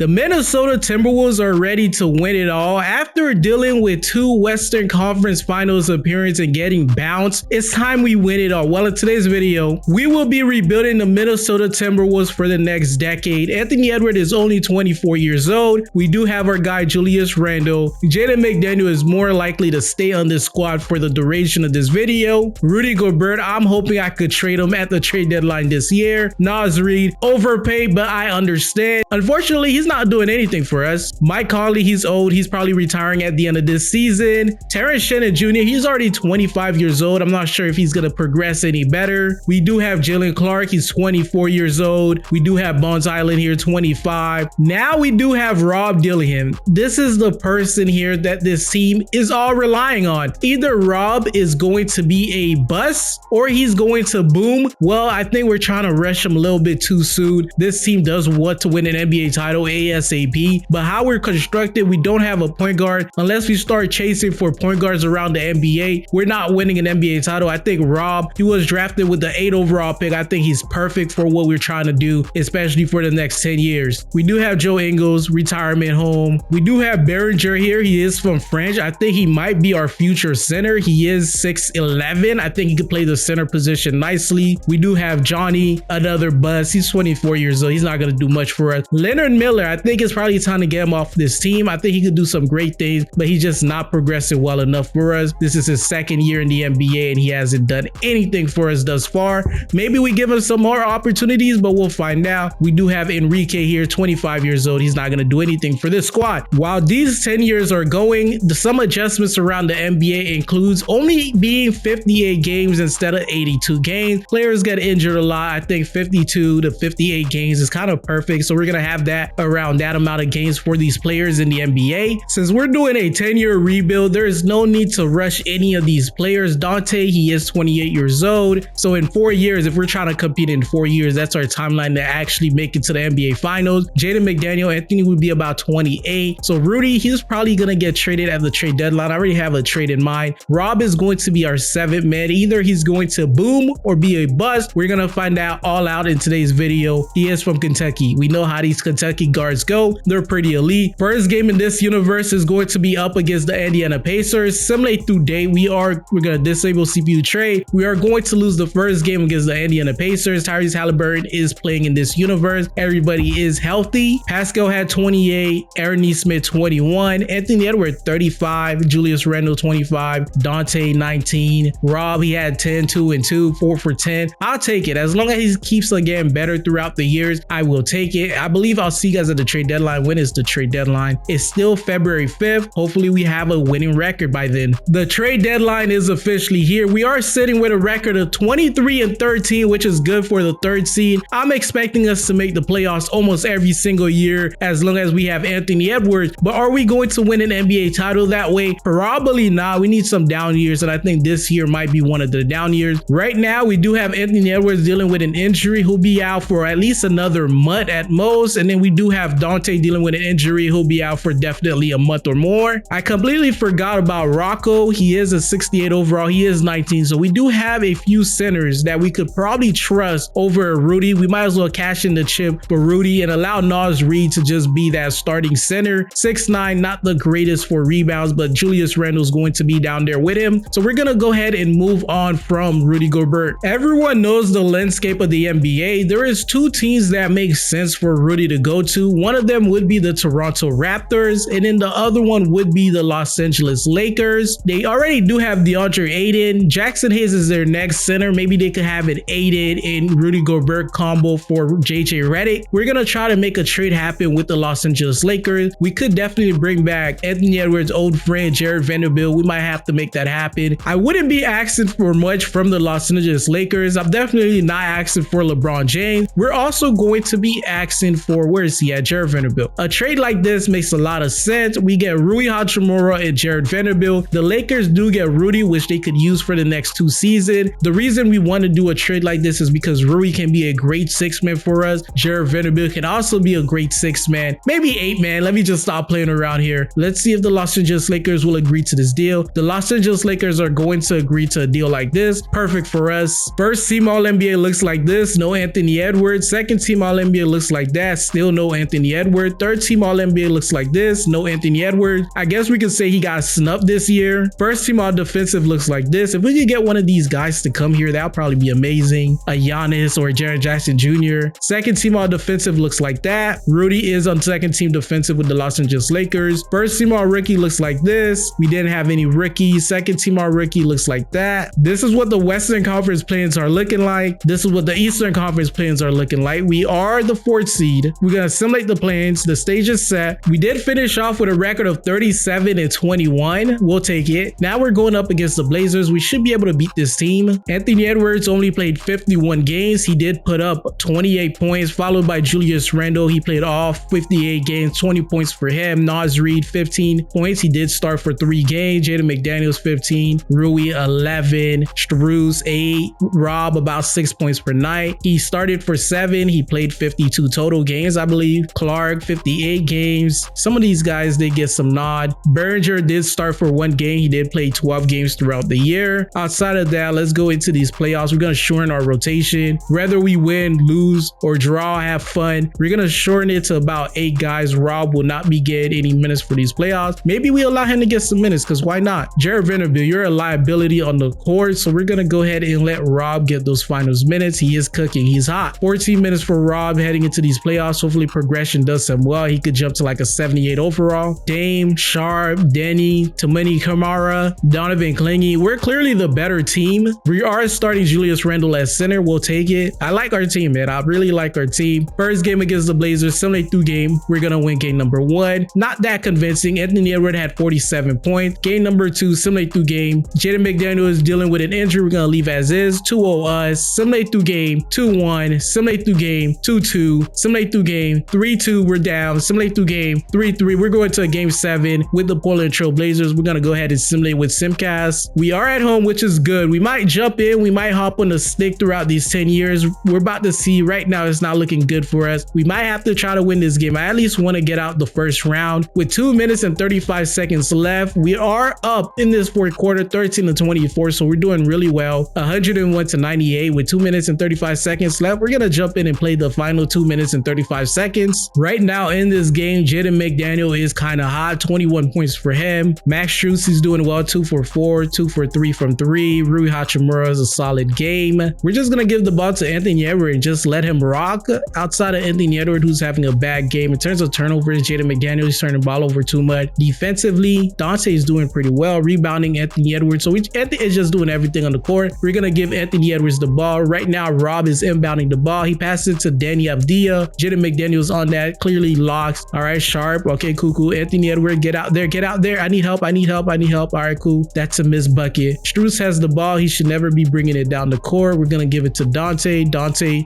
The Minnesota Timberwolves are ready to win it all. After dealing with 2 Western Conference Finals appearances and getting bounced, it's time we win it all. Well, in today's video, we will be rebuilding the Minnesota Timberwolves for the next decade. Anthony Edwards is only 24 years old. We do have our guy Julius Randle. Jaden McDaniel is more likely to stay on this squad for the duration of this video. Rudy Gobert, I'm hoping I could trade him at the trade deadline this year. Naz Reid, overpaid, but I understand. Unfortunately, he's not doing anything for us. Mike Conley, he's old. He's probably retiring at the end of this season. Terrence Shannon Jr., he's already 25 years old. I'm not sure if he's going to progress any better. We do have Jalen Clark. He's 24 years old. We do have Bones Island here, 25. Now we do have Rob Dillingham. This is the person here that this team is all relying on. Either Rob is going to be a bust or he's going to boom. Well, I think we're trying to rush him a little bit too soon. This team does want to win an NBA title ASAP, but how we're constructed, we don't have a point guard. Unless we start chasing for point guards around the NBA, we're not winning an NBA title. I think Rob, he was drafted with the 8th overall pick. I think he's perfect for what we're trying to do, especially for the next 10 years. We do have Joe Ingles, retirement home. We do have Behringer here. He is from French. I think he might be our future center. He is 6'11". I think he could play the center position nicely. We do have Johnny, another bust. He's 24 years old. He's not going to do much for us. Leonard Miller, I think it's probably time to get him off this team. I think he could do some great things, but he's just not progressing well enough for us. This is his 2nd year in the NBA and he hasn't done anything for us thus far. Maybe we give him some more opportunities, but we'll find out. We do have Enrique here, 25 years old. He's not going to do anything for this squad. While these 10 years are going, some adjustments around the NBA includes only being 58 games instead of 82 games. Players get injured a lot. I think 52 to 58 games is kind of perfect. So we're going to have that around that amount of games for these players in the NBA. Since we're doing a 10-year rebuild, there is no need to rush any of these players. Dante, he is 28 years old. So in 4 years, if we're trying to compete in 4 years, that's our timeline to actually make it to the NBA Finals. Jaden McDaniel, Anthony would be about 28. So Rudy, he's probably going to get traded at the trade deadline. I already have a trade in mind. Rob is going to be our 7th man. Either he's going to boom or be a bust. We're going to find out all out in today's video. He is from Kentucky. We know how these Kentucky guards go. They're pretty elite. First game in this universe is going to be up against the Indiana Pacers. Simulate through date. We're going to disable CPU trade. We are going to lose the first game against the Indiana Pacers. Tyrese Halliburton is playing in this universe. Everybody is healthy. Pascal had 28. Aaron Nesmith 21. Anthony Edwards 35. Julius Randle 25. Dante 19. Rob, he had 10, 2 and 2, 4 for 10. I'll take it. As long as he keeps getting better throughout the years, I will take it. I believe I'll see you guys at the trade deadline. When is the trade deadline? It's still February 5th. Hopefully we have a winning record by then. The trade deadline is officially here. We are sitting with a record of 23 and 13, which is good for the 3rd seed. I'm expecting us to make the playoffs almost every single year as long as we have Anthony Edwards. But are we going to win an NBA title that way? Probably not. We need some down years, and I think this year might be one of the down years. Right now, we do have Anthony Edwards dealing with an injury. He'll be out for at least another month at most. And then we do have Dante dealing with an injury. He'll be out for definitely a month or more. I completely forgot about Rocco. He is a 68 overall. He is 19. So we do have a few centers that we could probably trust over Rudy. We might as well cash in the chip for Rudy and allow Naz Reid to just be that starting center. 6'9", not the greatest for rebounds, but Julius Randle is going to be down there with him. So we're going to go ahead and move on from Rudy Gobert. Everyone knows the landscape of the NBA. There is 2 teams that make sense for Rudy to go to. One of them would be the Toronto Raptors, and then the other one would be the Los Angeles Lakers. They already do have DeAndre Ayton. Jackson Hayes is their next center. Maybe they could have an Ayton and Rudy Gobert combo for JJ Redick. We're going to try to make a trade happen with the Los Angeles Lakers. We could definitely bring back Anthony Edwards' old friend, Jared Vanderbilt. We might have to make that happen. I wouldn't be asking for much from the Los Angeles Lakers. I'm definitely not asking for LeBron James. We're also going to be asking for, where is he at? Jared Vanderbilt. A trade like this makes a lot of sense. We get Rui Hachimura and Jared Vanderbilt. The Lakers do get Rudy, which they could use for the next 2 seasons. The reason we want to do a trade like this is because Rui can be a great 6-man for us. Jared Vanderbilt can also be a great 6-man, maybe 8-man. Let me just stop playing around here. Let's see if the Los Angeles Lakers will agree to this deal. The Los Angeles Lakers are going to agree to a deal like this. Perfect for us. First team All-NBA looks like this. No Anthony Edwards. Second team All-NBA looks like that. Still no Anthony Anthony Edwards. Third team All-NBA looks like this. No Anthony Edwards. I guess we could say he got snubbed this year. First team All Defensive looks like this. If we could get one of these guys to come here, that'll probably be amazing. A Giannis or a Jaren Jackson Jr. Second team All Defensive looks like that. Rudy is on second team defensive with the Los Angeles Lakers. First team All Rookie looks like this. We didn't have any rookies. Second team All Rookie looks like that. This is what the Western Conference plans are looking like. This is what the Eastern Conference plans are looking like. We are the 4th seed. We're going to simulate the plans. The stage is set. We did finish off with a record of 37-21. We'll take it. Now we're going up against the Blazers. We should be able to beat this team. Anthony Edwards only played 51 games. He did put up 28 points, followed by Julius Randle. He played all 58 games, 20 points for him. Naz Reid, 15 points. He did start for 3 games. Jaden McDaniels, 15. Rui, 11. Strus, 8. Rob, about 6 points per night. He started for 7. He played 52 total games, I believe. Clark, 58 games. Some of these guys, they get some nod. Berger did start for 1 game. He did play 12 games throughout the year. Outside of that, let's go into these playoffs. We're going to shorten our rotation. Whether we win, lose, or draw, have fun, we're going to shorten it to about 8 guys. Rob will not be getting any minutes for these playoffs. Maybe we allow him to get some minutes, because why not? Jared Vanderbilt, you're a liability on the court, so we're going to go ahead and let Rob get those finals minutes. He is cooking. He's hot. 14 minutes for Rob heading into these playoffs. Hopefully progression does some well. He could jump to like a 78 overall. Dame, Sharp, Denny, Tamani Kamara, Donovan Clingy. We're clearly the better team. We are starting Julius Randle at center. We'll take it. I like our team, man. I really like our team. First game against the Blazers, simulate through game. We're going to win game number 1. Not that convincing. Anthony Edwards had 47 points. Game number 2, simulate through game. Jaden McDaniel is dealing with an injury. We're going to leave as is. 2-0 us. Simulate through game. 2-1. Simulate through game. 2-2. Simulate through game. 3-2. We're down. Simulate through game. 3-3. We're going to game 7 with the Portland Trail Blazers. We're going to go ahead and simulate with Simcast. We are at home, which is good. We might jump in. We might hop on the stick throughout these 10 years. We're about to see right now it's not looking good for us. We might have to try to win this game. I at least want to get out the first round. With 2 minutes and 35 seconds left, we are up in this 4th quarter, 13-24. So we're doing really well. 101-98 with 2 minutes and 35 seconds left. We're going to jump in and play the final 2 minutes and 35 seconds. Right now in this game, Jaden McDaniel is kind of hot. 21 points for him. Max Strus is doing well. 2 for 4, 2 for 3 from 3. Rui Hachimura is a solid game. We're just going to give the ball to Anthony Edwards and just let him rock. Outside of Anthony Edwards, who's having a bad game. In terms of turnovers, Jaden McDaniel is turning the ball over too much. Defensively, Dante is doing pretty well. Rebounding, Anthony Edwards. So Anthony is just doing everything on the court. We're going to give Anthony Edwards the ball. Right now, Rob is inbounding the ball. He passes it to Danny Avdia. Jaden McDaniel's on that. Clearly locks. All right, Sharp. Okay, cool. Anthony Edwards, get out there. Get out there. I need help. All right, cool. That's a missed bucket. Strus has the ball. He should never be bringing it down the court. We're going to give it to Dante.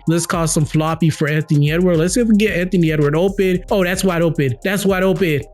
Let's call some floppy for Anthony Edwards. Let's see if we get Anthony Edwards open. Oh, that's wide open.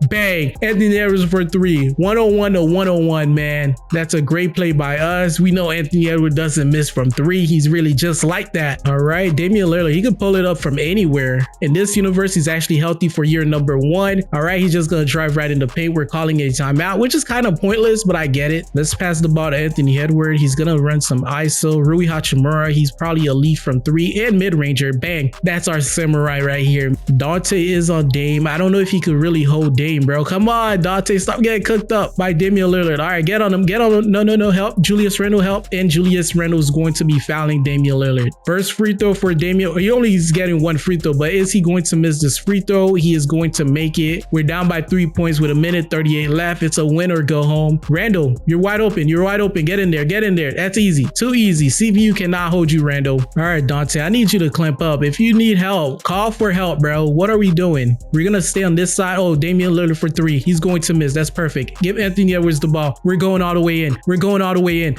Bang. Anthony Edwards for 3. 101-101, man. That's a great play by us. We know Anthony Edwards doesn't miss from 3. He's really just like that. All right. Damian Lillard, he could pull it up from anywhere. In this universe, he's actually healthy for year number 1. All right. He's just going to drive right in the paint. We're calling a timeout, which is kind of pointless, but I get it. Let's pass the ball to Anthony Edwards. He's going to run some ISO. Rui Hachimura, he's probably elite from 3 and mid-ranger. Bang. That's our samurai right here. Dante is on Dame. I don't know if he could really hold Dame, bro. Come on, Dante. Stop getting cooked up by Damian Lillard. All right, get on him. No. Help. Julius Randle, help. And Julius Randle is going to be fouling Damian Lillard. First free throw for Damian. He only is getting 1 free throw, but is he going to miss this free throw? He is going to make it. We're down by 3 points with 1:38 left. It's a win or go home. Randle, you're wide open. Get in there. That's easy. Too easy. CPU cannot hold you, Randle. All right, Dante, I need you to clamp up. If you need help, call for help, bro. What are we doing? We're going to stay on this side. Oh, Damian Lillard for 3. He's going to miss. That's perfect. Give Anthony Edwards the ball. We're going all the way in.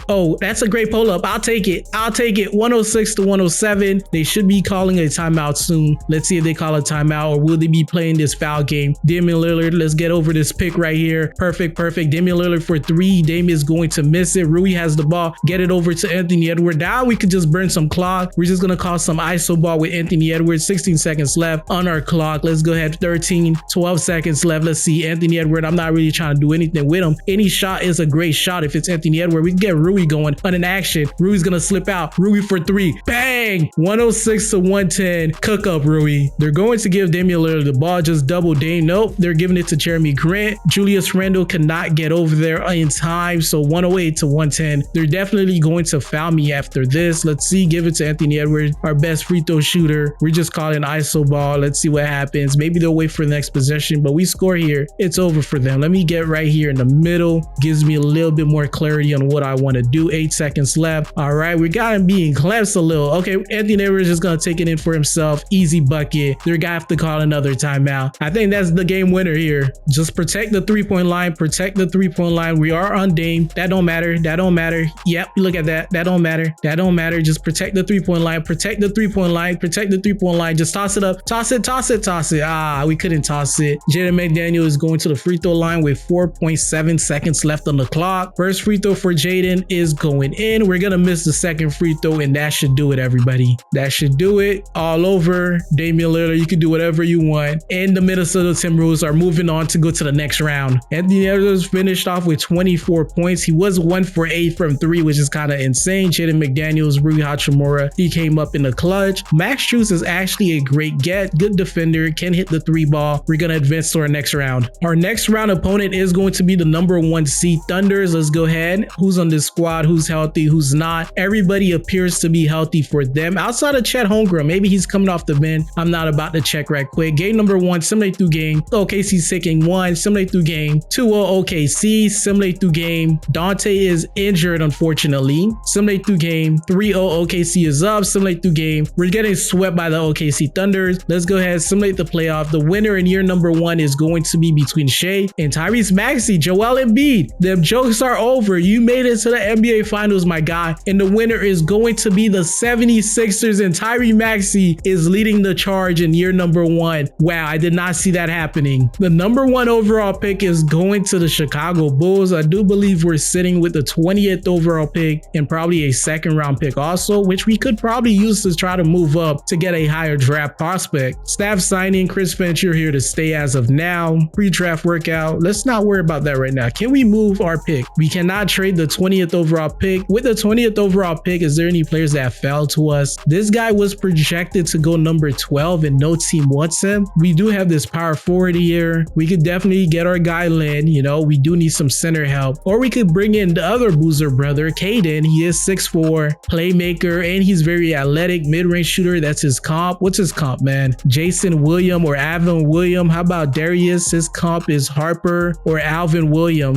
Oh, that's a great pull-up. I'll take it. 106-107. They should be calling a timeout soon. Let's see if they call a timeout, or will they be playing this foul game? Damian Lillard, let's get over this pick right here. Perfect. Damian Lillard for 3. Dame is going to miss it. Rui has the ball. Get it over to Anthony Edwards. Now we could just burn some clock. We're just going to call some ISO ball with Anthony Edwards. 16 seconds left on our clock. Let's go ahead. 12 seconds left. Let's see. Anthony Edwards, I'm not really trying to do anything with him. Any shot is a great shot if it's Anthony Edwards. We can get Rui going on an action. Rui's going to slip out. Rui for 3. Bang! 106-110. Cook up, Rui. They're going to give Damian Lillard the ball, just double Dame. Nope, they're giving it to Jeremy Grant. Julius Randle cannot get over there in time, so 108 to 110. They're definitely going to foul me after this. Let's see, give it to Anthony Edwards, our best free throw shooter. We're just calling ISO ball. Let's see what happens. Maybe they'll wait for the next possession, but we score here. It's over for them. Let me get right here in the middle. Gives me a little bit more clarity on what I want to do. 8 seconds left. All right, we got him being clamps a little. Okay, Anthony Edwards is going to take it in for himself. Easy bucket. They're going to have to call another timeout. I think that's the game winner here. Just protect the three-point line. Protect the three-point line. We are on Dame. That don't matter. That don't matter. Yep, look at that. That don't matter. That don't matter. Just protect the three-point line. Protect the three-point line. Protect the three-point line. Just toss it up. Toss it, toss it, toss it. Ah, we couldn't toss it. Jaden McDaniel is going to the free throw line with 4.7 seconds left on the clock. First free throw for Jaden is going in. We're going to miss the second free throw, and that should do it, everybody. That should do it. All over. Damian Lillard, you can do whatever you want. And the Minnesota Timberwolves are moving on to go to the next round. Anthony Edwards finished off with 24 points. He was 1 for 8 from 3, which is kind of insane. Jaden McDaniels, Rui Hachimura, he came up in the clutch. Max Strus is actually a great get. Good defender, can hit the 3 ball. We're going to advance to our next round. Our next round opponent is going to be the number 1 seed Thunders. Let's go ahead. Who's on this squad? Who's healthy? Who's not? Everybody appears to be healthy for them. Outside of Chet Holmgren, maybe he's coming off the bench. I'm not about to check right quick. Game number 1, simulate through game. OKC's taking 1, simulate through game. 2-0 OKC, simulate through game. Dante is injured, unfortunately. Simulate through game. 3-0 OKC is up, simulate through game. We're getting swept by the OKC Thunders. Let's go ahead, simulate the playoff. The winner in year number 1 is going to be between Shea and Tyrese Maxey, Joel Embiid. The jokes are over. You made it to the NBA Finals, my guy. And the winner is going to be the 76ers, and Tyrese Maxey is leading the charge in year number 1. Wow, I did not see that happening. The number 1 overall pick is going to the Chicago Bulls. I do believe we're sitting with the 20th overall pick and probably a second round pick also, which we could probably use to try to move up to get a higher draft prospect. Staff signing, Chris Fincher here to stay as of now. Pre-draft workout. Let's not worry about that right now. Can we move our pick? We cannot trade the 20th overall pick. With the 20th overall pick, is there any players that fell to us? This guy was projected to go number 12 and no team wants him. We do have this power forward here. We could definitely get our guy Lynn. You know, we do need some center help. Or we could bring in the other Boozer brother, Caden. He is 6'4", playmaker, and he's very athletic, mid-range shooter. That's his comp. What's his comp, man? Jason William or Alvin William? How about Darius? His comp is Harper or Alvin William.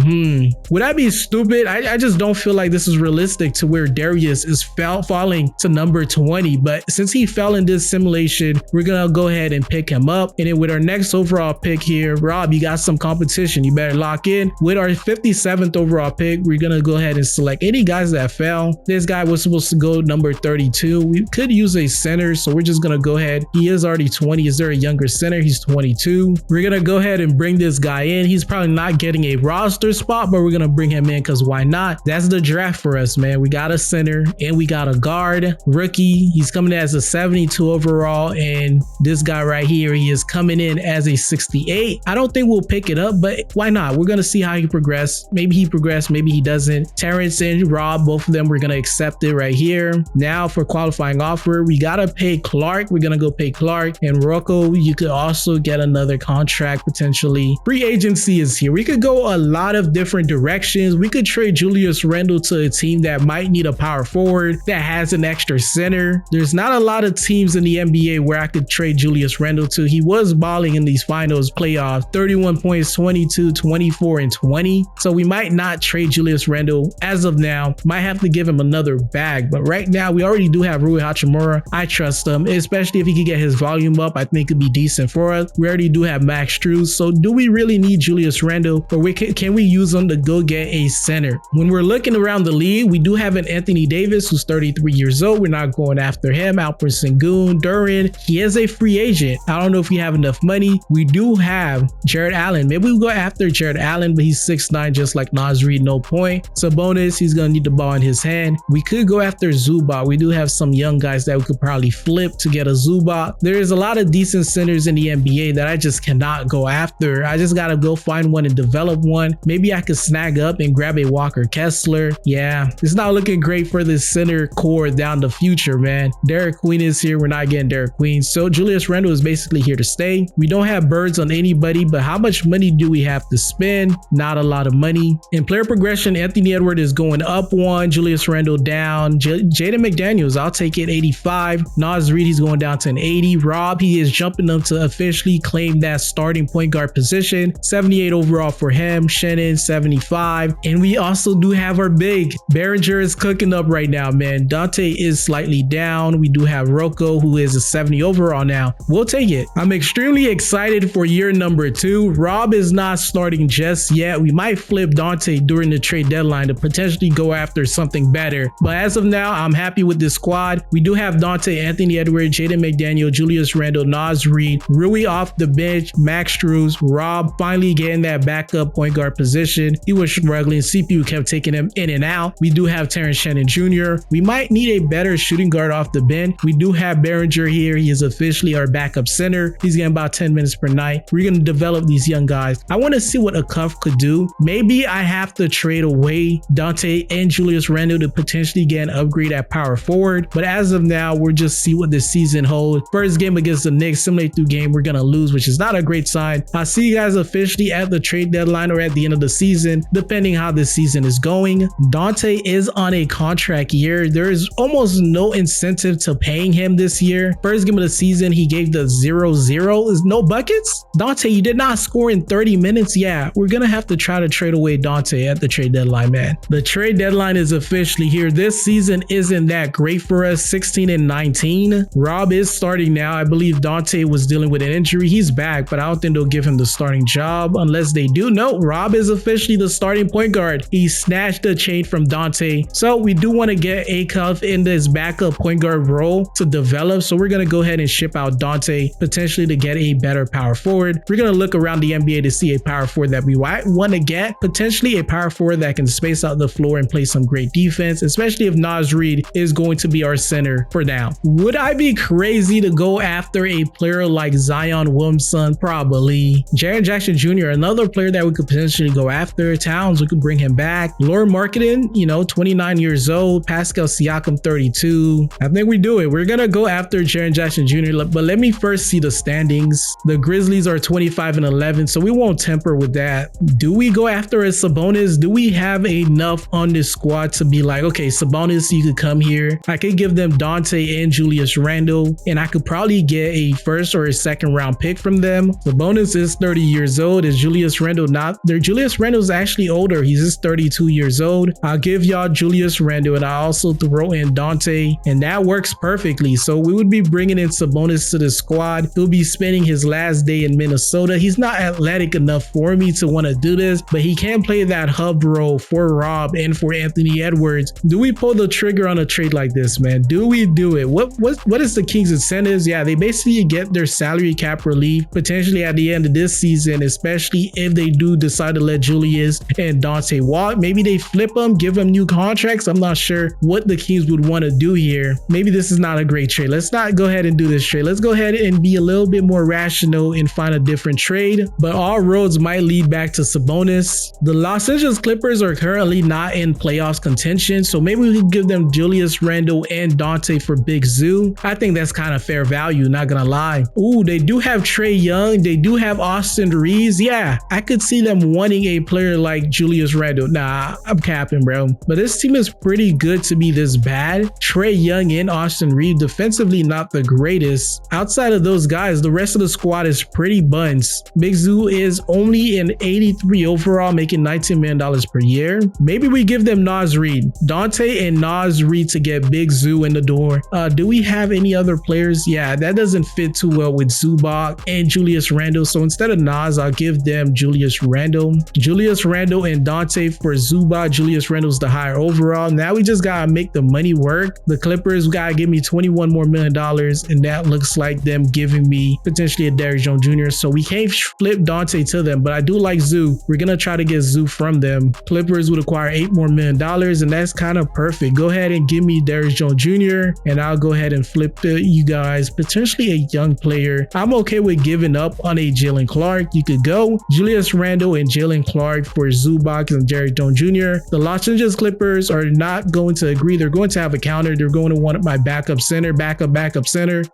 Would I be stupid? I just don't feel like this is realistic to where Darius is falling to number 20. But since he fell in this simulation, we're going to go ahead and pick him up. And then with our next overall pick here, Rob, you got some competition. You better lock in. With our 57th overall pick, we're going to go ahead and select any guys that fell. This guy was supposed to go number 32. We could use a center, so we're just going to go ahead. He is already 20. Is there a younger center? He's 22. We're going to go ahead and bring this guy in. He's probably not getting a roster spot, but we're going to bring him in because why not? That's the draft for us, man. We got a center and we got a guard rookie. He's coming in as a 72 overall, and this guy right here, he is coming in as a 68. I don't think we'll pick it up, but why not? We're going to see how he progresses. Maybe he progresses, maybe he doesn't. Terrence and Rob, both of them, we're going to accept it right here. Now for qualifying offer, we got to pay Clark. We're going to go pay Clark. And Rocco, you could also get another contract potentially. Free agency is here. We could go a lot of different directions. We could trade Julius Randle to a team that might need a power forward that has an extra center. There's not a lot of teams in the NBA where I could trade Julius Randle to. He was balling in these finals playoffs, 31 points, 22, 24, and 20. So we might not trade Julius Randle as of now. Might have to give him another bag, but right now we already do have Rui Hachimura. I trust him, especially if he could get his volume up. I think it'd be decent for us. We already do have Max Strus. So do we really need Julius Randle, or can we use him to go get a center? When we're looking around the league, we do have an Anthony Davis who's 33 years old. We're not going after him. Alper Sengun, Duran, he is a free agent. I don't know if we have enough money. We do have Jared Allen. Maybe we'll go after Jared Allen, but he's 6'9", just like Naz Reid, no point. Sabonis, he's gonna need the ball in his hand. We could go after Zubac. We do have some young guys that we could probably flip to get a Zubac. There is a lot of decent centers in the NBA that I just cannot go after. I just gotta go find one and develop one. Maybe I could snag up and grab a Walker Kessler. Yeah, it's not looking great for this center core down the future, man. Derek Queen is here. We're not getting Derek Queen. So Julius Randle Randle is basically here to stay. We don't have birds on anybody, but how much money do we have to spend? Not a lot of money. In player progression, Anthony Edwards is going up 1, Julius Randle down. Jaden McDaniels, I'll take it, 85. Naz Reid, he's going down to an 80. Rob, he is jumping up to officially claim that starting point guard position. 78 overall for him. Shannon, 75. And we also do have our big. Behringer is cooking up right now, man. Dante is slightly down. We do have Rocco, who is a 70 overall now. We'll take it. I'm extremely excited for year number 2. Rob is not starting just yet. We might flip Dante during the trade deadline to potentially go after something better. But as of now, I'm happy with this squad. We do have Dante, Anthony Edwards, Jaden McDaniel, Julius Randle, Naz Reid, Rui off the bench, Max Strus, Rob finally getting that backup point guard position. He was struggling. CPU kept taking him in and out. We do have Terrence Shannon Jr. We might need a better shooting guard off the bench. We do have Behringer here. He is officially our backup center. He's getting about 10 minutes per night. We're going to develop these young guys. I want to see what a cuff could do. Maybe I have to trade away Dante and Julius Randle to potentially get an upgrade at power forward. But as of now, we'll just see what this season holds. First game against the Knicks, simulate through game, we're going to lose, which is not a great sign. I'll see you guys officially at the trade deadline or at the end of the season, depending how this season is going. Dante is on a contract year. There is almost no incentive to paying him this year. First game of the season, he gave the 0-0. Is no buckets? Dante, you did not score in 30 minutes. Yeah, we're going to have to try to trade away Dante at the trade deadline, man. The trade deadline is officially here. This season isn't that great for us, 16-19. Rob is starting now. I believe Dante was dealing with an injury. He's back, but I don't think they'll give him the starting job unless they do. No, Rob is officially the starting point guard. He snatched the chain from Dante. So we do want to get a cuff in this backup point guard role to develop. So we're going to go ahead and ship out Dante, potentially to get a better power forward. We're going to look around the NBA to see a power forward that we might want to get, potentially a power forward that can space out the floor and play some great defense, especially if Naz Reid is going to be our center for now. Would I be crazy to go after a player like Zion Williamson? Probably. Jaren Jackson Jr., another player that we could potentially go after. Towns, we could bring him back. Laura Marketing, 29 years old. Pascal Siakam, 32. I think we do it. We're going to go after Jaren Jackson Jr., but let me first see the standings. The Grizzlies are 25-11, so we won't temper with that. Do we go after a Sabonis? Do we have enough on this squad to be like, okay, Sabonis, you could come here. I could give them Dante and Julius Randle, and I could probably get a first or a second round pick from them. Sabonis is 30 years old. Is Julius Randle not there? Julius Randle is actually older. He's just 32 years old. I'll give y'all Julius Randle, and I also throw in Dante, and that works perfectly. So we would be bringing in Sabonis to the squad. He'll be spending his last day in Minnesota. He's not athletic enough for me to want to do this, but he can play that hub role for Rob and for Anthony Edwards. Do we pull the trigger on a trade like this, man? Do we do it? What is the Kings' incentives? Yeah, they basically get their salary cap relief potentially at the end of this season, especially if they do decide to let Julius and Dante walk. Maybe they flip them, give them new contracts. I'm not sure what the Kings would want to do here. Maybe this is not a great trade. Let's not go ahead and do this trade. Let's go ahead and be a little bit more rational and find a different trade, but all roads might lead back to Sabonis. The Los Angeles Clippers are currently not in playoffs contention, so maybe we could give them Julius Randle and Dante for Big Zoo. I think that's kind of fair value, not gonna lie. Ooh, they do have Trae Young. They do have Austin Reeves. Yeah, I could see them wanting a player like Julius Randle. Nah, I'm capping, bro. But this team is pretty good to be this bad. Trae Young and Austin Reeves, defensively not the greatest. Outside of those guys, the rest of the squad is pretty buns. Big Zoo is only an 83 overall, making $19 million per year. Maybe we give them Naz Reid, Dante and Naz Reid to get Big Zoo in the door. Do we have any other players? Yeah, that doesn't fit too well with Zubac and Julius Randle. So instead of Naz, I'll give them Julius Randle. Julius Randle and Dante for Zubac. Julius Randle's the higher overall. Now we just gotta make the money work. The Clippers gotta give me $21 more million, and that looks like them giving me potentially a Derrick Jones Jr. So we can't flip Dante to them, but I do like Zoo. We're gonna try to get Zoo from them. Clippers would acquire $8 more million, and that's kind of perfect. Go ahead and give me Derrick Jones Jr., and I'll go ahead and flip you guys potentially a young player. I'm okay with giving up on a Jalen Clark. You could go Julius Randle and Jalen Clark for Zubac and Derrick Jones Jr. The Los Angeles Clippers are not going to agree. They're going to have a counter. They're going to want my backup center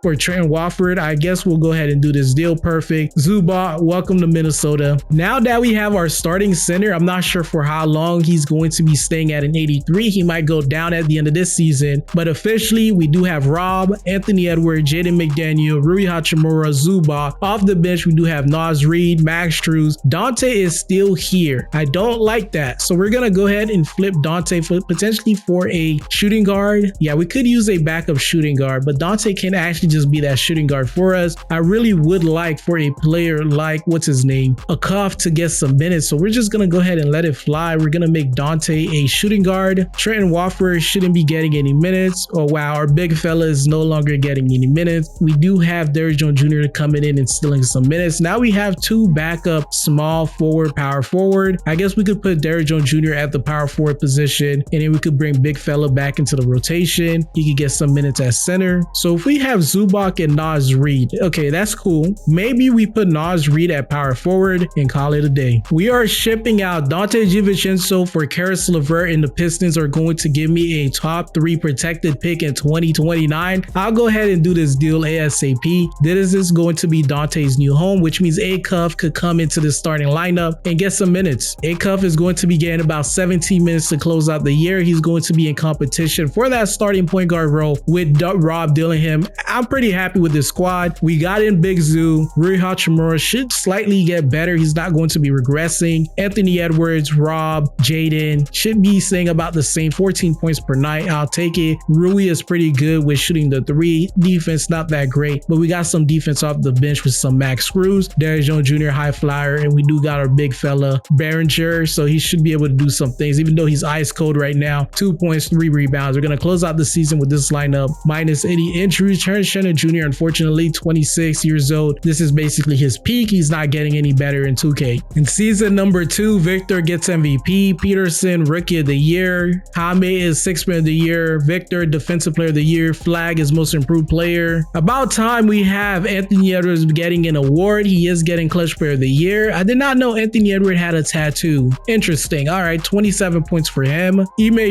for Trent Watford. Wofford. I guess we'll go ahead and do this deal. Perfect. Zubac, welcome to Minnesota. Now that we have our starting center, I'm not sure for how long he's going to be staying at an 83. He might go down at the end of this season, but officially we do have Rob, Anthony Edwards, Jaden McDaniel, Rui Hachimura, Zubac. Off the bench, we do have Naz Reid, Max Strus. Dante is still here. I don't like that. So we're going to go ahead and flip Dante potentially for a shooting guard. Yeah, we could use a backup shooting guard, but Dante can actually just be that shooting guard for us. I really would like for a player like, what's his name? Akuf to get some minutes. So we're just going to go ahead and let it fly. We're going to make Dante a shooting guard. Trenton Wofford shouldn't be getting any minutes. Oh, wow. Our big fella is no longer getting any minutes. We do have Derrick Jones Jr. coming in and stealing some minutes. Now we have two backup small forward, power forward. I guess we could put Derrick Jones Jr. at the power forward position, and then we could bring big fella back into the rotation. He could get some minutes at center. So if we have Zubac and Naz Reid, okay, that's cool. Maybe we put Naz Reid at power forward and call it a day. We are shipping out Dante DiVincenzo for Caris LeVert, and the Pistons are going to give me a top 3 protected pick in 2029. I'll go ahead and do this deal ASAP. This is going to be Dante's new home, which means Akuf could come into the starting lineup and get some minutes. Akuf is going to be getting about 17 minutes to close out the year. He's going to be in competition for that starting point guard role with Rob Dillingham. I'm pretty happy with this squad. We got in Big Zoo. Rui Hachimura should slightly get better. He's not going to be regressing. Anthony Edwards, Rob, Jaden should be saying about the same 14 points per night. I'll take it. Rui is pretty good with shooting the 3. Defense not that great, but we got some defense off the bench with some Max Strus, Derrick Jones Jr. high flyer, and we do got our big fella Behringer, so he should be able to do some things even though he's ice cold right now. 2 points, 3 rebounds. We're going to close out the season with this lineup minus any injuries. Terrence Shannon Jr. unfortunately 26 years old. This is basically his peak. He's not getting any better in 2K. In season number 2, Victor gets MVP, Peterson Rookie of the Year, Jaime is 6th Man of the Year, Victor Defensive Player of the Year, Flag is Most Improved Player. About time we have Anthony Edwards getting an award. He is getting Clutch Player of the Year. I did not know Anthony Edwards had a tattoo. Interesting. All right, 27 points for him. Ime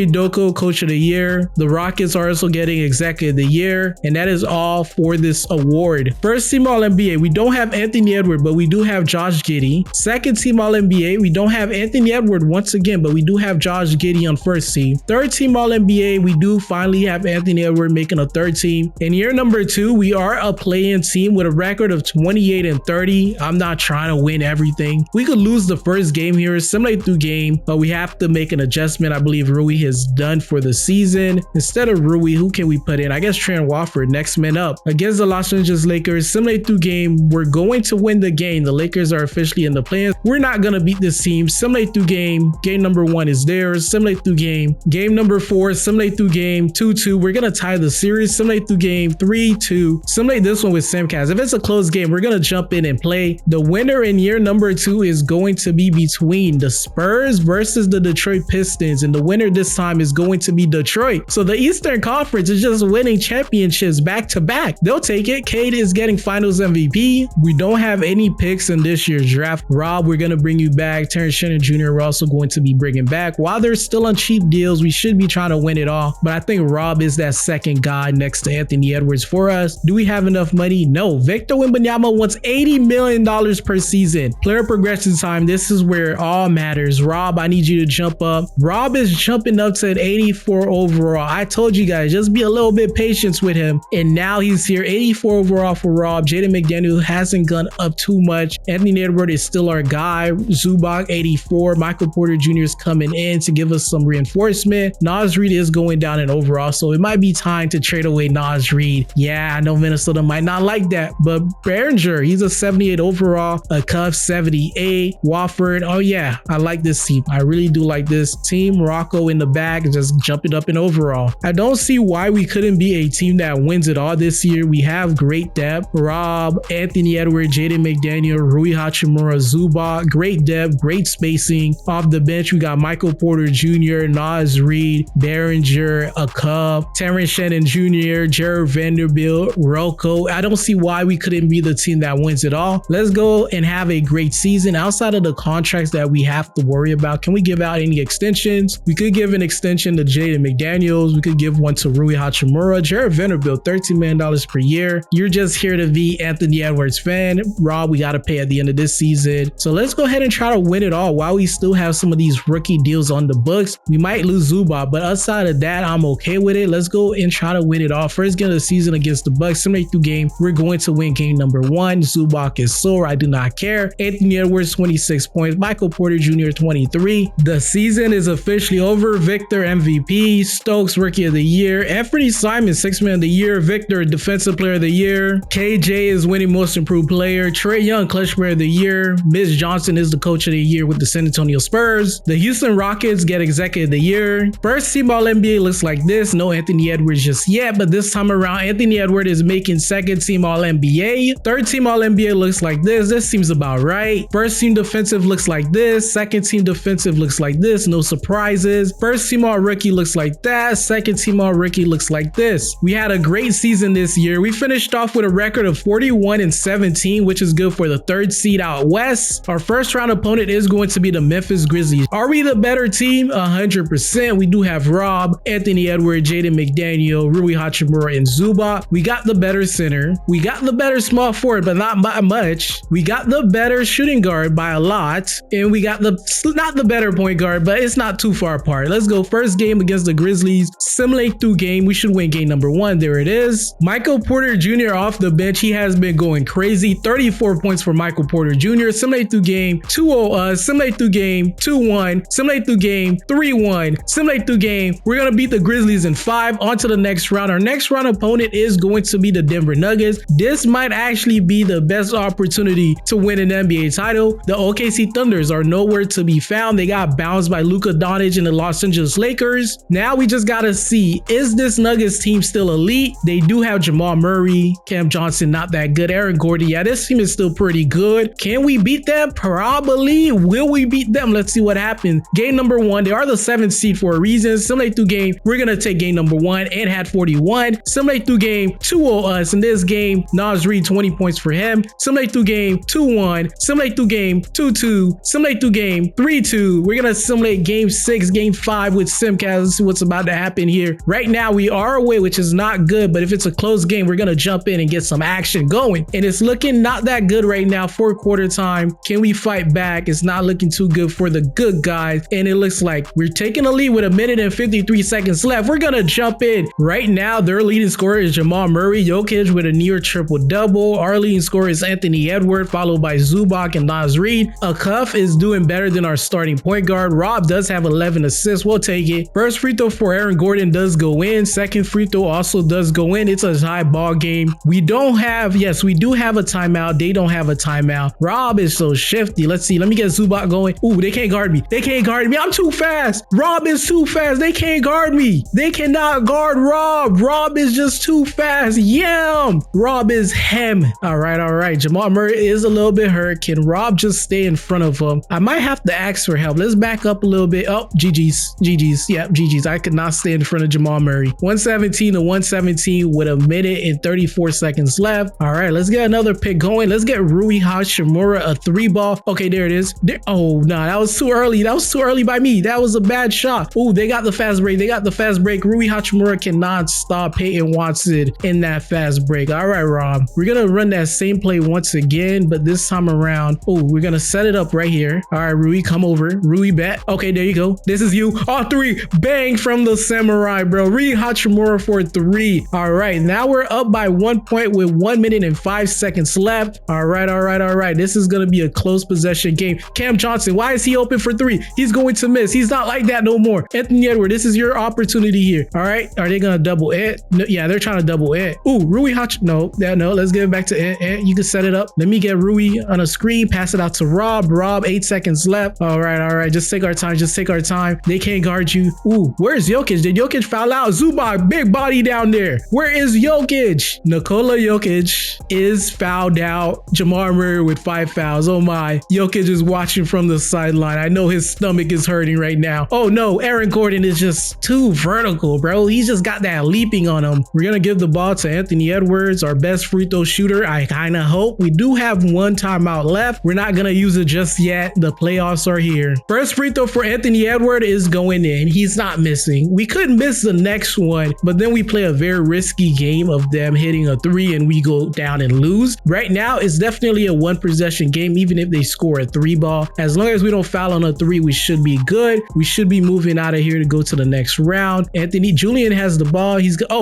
Udoka Coach of the Year. The Rockets are also getting Executive of the Year, and that is all for this award. First team All-NBA, we don't have Anthony Edwards, but we do have Josh Giddey. Second team All-NBA, we don't have Anthony Edwards once again, but we do have Josh Giddey on first team. Third team All-NBA, we do finally have Anthony Edwards making a third team. In year number 2, we are a play-in team with a record of 28-30. I'm not trying to win everything. We could lose the first game here, simulate through game, but we have to make an adjustment. I believe Rui is done for the season. Instead of Rui, who can we put in? I guess Trent Wofford, next man up. Against the Los Angeles Lakers, simulate through game. We're going to win the game. The Lakers are officially in the play-in. We're not going to beat this team. Simulate through game. Game number 1 is theirs. Simulate through game. Game number 4, simulate through game. 2-2. We're going to tie the series. Simulate through game. 3-2. Simulate this one with Simcast. If it's a close game, we're going to jump in and play. The winner in year number 2 is going to be between the Spurs versus the Detroit Pistons, and the winner this time is going to be Detroit. So the Eastern Conference is just winning championships back to back. They'll take it. Cade is getting Finals MVP. We don't have any picks in this year's draft. Rob, we're going to bring you back. Terrence Shannon Jr. we're also going to be bringing back. While they're still on cheap deals, we should be trying to win it all, but I think Rob is that second guy next to Anthony Edwards for us. Do we have enough money? No. Victor Wembanyama wants $80 million per season. Player progression time. This is where it all matters. Rob, I need you to jump up. Rob is jumping up to an 84 overall. I told you guys, just be a little bit patient with him. And now he's here. 84 overall for Rob. Jaden McDaniel hasn't gone up too much. Anthony Edwards is still our guy. Zubac 84. Michael Porter Jr. is coming in to give us some reinforcement. Naz Reid is going down in overall, so it might be time to trade away Naz Reid. Yeah, I know Minnesota might not like that, but Behringer, he's a 78 overall. Akuf 78. Wofford, oh yeah, I like this team. I really do like this team. Rocco in the back, just jumping up in overall. I don't see why we couldn't be a team that wins it all this year. We have great depth. Rob, Anthony Edwards, Jaden McDaniel, Rui Hachimura, Zubac, great depth, great spacing. Off the bench, we got Michael Porter Jr., Naz Reid, Behringer, Akuf, Terrence Shannon Jr., Jared Vanderbilt, Rocco. I don't see why we couldn't be the team that wins it all. Let's go and have a great season. Outside of the contracts that we have to worry about, can we give out any extensions? We could give an extension to Jaden McDaniels. We could give one to Rui Hachimura. Jared Vanderbilt, $13 million per year. or you're just here to be Anthony Edwards fan. Rob, we got to pay at the end of this season. So let's go ahead and try to win it all while we still have some of these rookie deals on the books. We might lose Zubac, but outside of that, I'm okay with it. Let's go and try to win it all. First game of the season against the Bucks, simulate through game. We're going to win game number 1. Zubac is sore. I do not care. Anthony Edwards, 26 points. Michael Porter Jr., 23. The season is officially over. Victor, MVP. Stokes, Rookie of the Year. Anthony Simon, 6th Man of the Year. Victor, Defensive Player of the Year. KJ is winning Most Improved Player. Trae Young, Clutch Player of the Year. Mitch Johnson is the Coach of the Year with the San Antonio Spurs. The Houston Rockets get Executive of the Year. First team All-NBA looks like this. No Anthony Edwards just yet, but this time around, Anthony Edwards is making second team All-NBA. Third team All-NBA looks like this. This seems about right. First team defensive looks like this. Second team defensive looks like this. No surprises. First team All-Rookie looks like that. Second team All-Rookie looks like this. We had a great season this year. We finished off with a record of 41-17, which is good for the 3rd seed out west. Our first round opponent is going to be the Memphis Grizzlies. Are we the better team? 100%. We do have Rob, Anthony Edwards, Jaden McDaniel, Rui Hachimura, and Zubac. We got the better center. We got the better small forward, but not by much. We got the better shooting guard by a lot. And we got not the better point guard, but it's not too far apart. Let's go. First game against the Grizzlies. Simulate through game. We should win game number 1. There it is. Michael Porter Jr. off the bench. He has been going crazy. 34 points for Michael Porter Jr. Simulate through game. 2-0 us. Simulate through game. 2-1. Simulate through game. 3-1. Simulate through game. We're going to beat the Grizzlies in 5. On to the next round. Our next round opponent is going to be the Denver Nuggets. This might actually be the best opportunity to win an NBA title. The OKC Thunders are nowhere to be found. They got bounced by Luka Doncic and the Los Angeles Lakers. Now we just got to see, is this Nuggets team still elite? They do have Jamal Murray, Cam Johnson, not that good. Aaron Gordon, yeah, this team is still pretty good. Can we beat them? Probably. Will we beat them? Let's see what happens. Game number 1. They are the 7th seed for a reason. Simulate through game. We're going to take game number 1 and had 41. Simulate through game. 2-0 us. In this game, Nas Reed, 20 points for him. Simulate through game. 2-1. Simulate through game. 2-2. Simulate through game. 3-2. We're going to simulate game 6, game 5 with Simcast. Let's see what's about to happen here. Right now, we are away, which is not good, but if it's a close game, we're going to jump in and get some action going. And it's looking not that good right now. 4 quarter time. Can we fight back? It's not looking too good for the good guys. And it looks like we're taking a lead with 1 minute and 53 seconds left. We're going to jump in. Right now, their leading scorer is Jamal Murray. Jokic with a near triple-double. Our leading scorer is Anthony Edwards, followed by Zubac and Nas Reed. A Cuff is doing better than our starting point guard. Rob does have 11 assists. We'll take it. First free throw for Aaron Gordon does go in. Second free throw also does go in. It's a high ball game. We don't have, yes, we do have a timeout. They don't have a timeout. Rob is so shifty. Let's see. Let me get Zubac going. Ooh, they can't guard me. They can't guard me. I'm too fast. Rob is too fast. They can't guard me. They cannot guard Rob. Rob is just too fast. Yam. Rob is him. All right, all right. Jamal Murray is a little bit hurt. Can Rob just stay in front of him? I might have to ask for help. Let's back up a little bit. Oh, GG's. GG's. Yep, GG's. I could not stay in front of Jamal Murray. 117 to 117 with 1 minute and 34 seconds left. All right, let's get another pick going. Let's get Rui Hachimura a 3-ball. Okay, there it is. Oh, no, that was too early. That was too early by me. That was a bad shot. Oh, they got the fast break. They got the fast break. Rui Hachimura cannot stop Peyton Watson in that fast break. All right, Rob. We're going to run that same play once again, but this time around, oh, we're going to set it up right here. All right, Rui, come over. Rui, bet. Okay, there you go. This is you. All 3. Bang from the samurai, bro. Rui Hachimura for 3. All right, now we're up by 1 point with 1 minute and 5 seconds left. All right, all right, all right. This is going to be a close possession game. Cam Johnson, why is he open for 3? He's going to miss. He's not like that no more. Anthony Edwards, this is your opportunity here. All right, are they going to double it? No, yeah, they're trying to double it. Ooh, Rui no, let's get it back to it. You can set it up. Let me get Rui on a screen, pass it out to Rob. Rob, 8 seconds left. All right. Just take our time. Just take our time. They can't guard you. Ooh, where's Jokic? Did Jokic foul out? Zubac, big body down there. Where is Jokic? Nikola Jokic is fouled out. Jamal Murray with 5 fouls. Oh my. Jokic is watching from the sideline. I know his stomach is hurting right now. Oh no, Aaron Gordon is just too vertical, bro. He's just got that leaping on him. We're gonna give the ball to Anthony Edwards, our best free throw shooter. I kind of hope. We do have 1 timeout left. We're not gonna use it just yet. The playoffs are here. First free throw for Anthony Edwards is going in. He's not missing. We couldn't miss the next one, but then we play a very risky game of them hitting hitting a three and we go down and lose. Right now, it's definitely a one possession game, even if they score a three ball. As long as we don't foul on a three, we should be good. We should be moving out of here to go to the next round. Anthony Julian has the ball.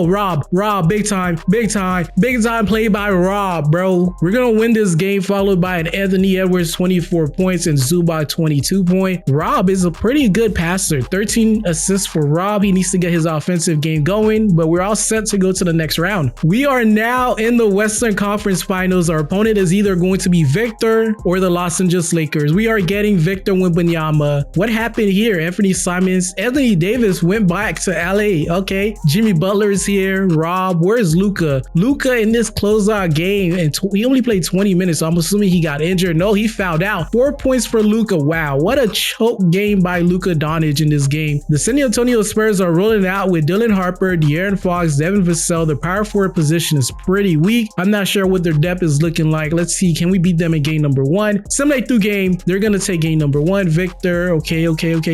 Rob, big time play by Rob, bro. We're gonna win this game, followed by an Anthony Edwards 24 points and Zubac 22 points. Rob is a pretty good passer. 13 assists for Rob. He needs to get his offensive game going, but we're all set to go to the next round. We are now in the Western Conference Finals. Our opponent is either going to be Victor or the Los Angeles Lakers. We are getting Victor Wembanyama. What happened here? Anthony Simons, Anthony Davis went back to LA. Okay, Jimmy Butler is here. Rob, where's Luka? Luka in this closeout game, and he only played 20 minutes, so I'm assuming he got injured. No, he fouled out. 4 points for Luka. Wow, what a choke game by Luka Doncic in this game. The San Antonio Spurs are rolling out with Dylan Harper, De'Aaron Fox, Devin Vassell. The power forward position is pretty weak. I'm not sure what their depth is looking like. Let's see, can we beat them in game number one? Simulate through game. They're gonna take game number one. Victor, okay,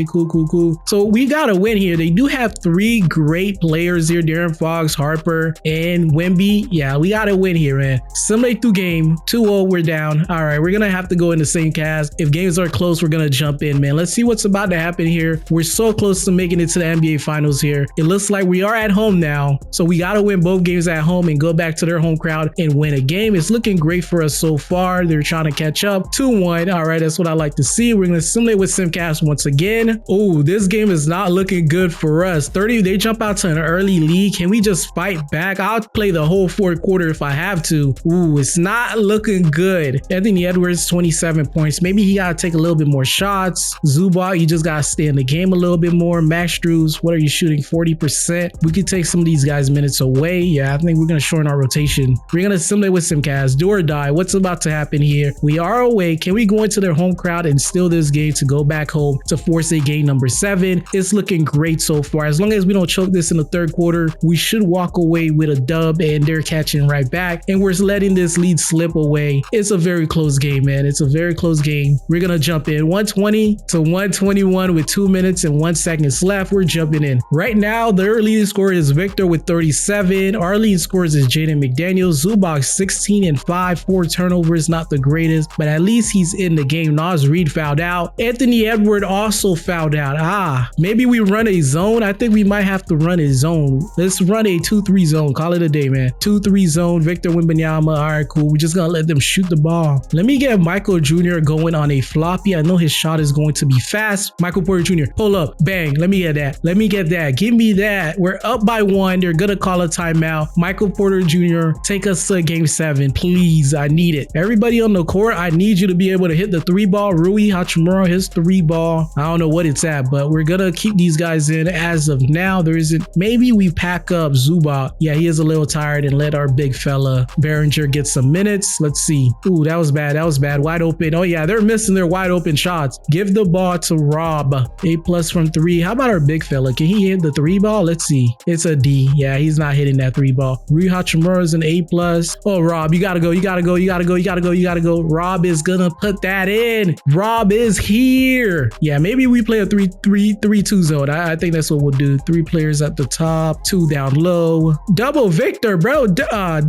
cool. So we gotta win here. They do have three great players here, De'Aaron Fox, Harper, and Wemby. Yeah, we gotta win here, man. Simulate through game. 2-0, we're down. All right, we're gonna have to go in the same cast. If games are close, we're gonna jump in, man. Let's see what's about to happen here. We're so close to making it to the NBA Finals here. It looks like we are at home now, so we gotta win both games at home and go back to their home crowd and win a game. It's looking great for us so far. They're trying to catch up. 2-1. All right, that's what I like to see. We're gonna simulate with Simcast once again. Oh, this game is not looking good for us. 30, they jump out to an early lead. Can we just fight back? I'll play the whole fourth quarter if I have to. Ooh, it's not looking good. Anthony Edwards, 27 points. Maybe he gotta take a little bit more shots. Zubac, you just gotta stay in the game a little bit more. Max Strus, what are you shooting? 40%. We could take some of these guys' minutes away. Yeah, I think we're gonna shorten our rotation. We're gonna simulate with Simcast. Do or die. What's about to happen here? We are away. Can we go into their home crowd and steal this game to go back home to force a game number 7? It's looking great so far. As long as we don't choke this in the third quarter, we should walk away with a dub, and they're catching right back, and we're letting this lead slip away. It's a very close game, man. It's a very close game. We're gonna jump in 120 to 121 with 2 minutes and 1 second left. We're jumping in right now. Their leading scorer is Victor with 37. Our leading scorers is Jaden McDaniels. Zubac 16 and 5, 4 turnovers, not the greatest, but at least he's in the game. Nas Reed fouled out. Anthony Edwards also fouled out. Maybe we run a zone. I think we might have to run a zone. Let's run a 2-3 zone. Call it a day, man. 2-3 zone. Victor Wembanyama. All right, cool. We're just gonna let them shoot the ball. Let me get Michael Jr. going on a floppy. I know his shot is going to be fast. Michael Porter Jr. Pull up. Bang. Let me get that. Let me get that. Give me that. We're up by 1. They're gonna call a timeout. Michael Porter Jr., take us to game 7. Please. I need it. Everybody on the court, I need you to be able to hit the 3 ball. Rui Hachimura, his 3 ball. I don't know what it's at, but we're gonna keep these guys in as of now. There isn't. Maybe we pack up Zubac. Yeah, he is a little tired, and let our big fella Behringer get some minutes. Let's see. Ooh, that was bad. That was bad. Wide open. Oh yeah, they're missing their wide open shots. Give the ball to Rob. A+ from 3. How about our big fella? Can he hit the 3 ball? Let's see. It's a D. Yeah, he's not hitting that 3 ball. Rui Hachimura is an A+. Oh, Rob, you gotta go. You gotta go. You gotta go. You gotta go. You gotta go. Rob is gonna put that in. Rob is here. Yeah, maybe we play a 3-2 zone. I think that's what we'll do. 3 players at the top, 2 down low. Double Victor, bro.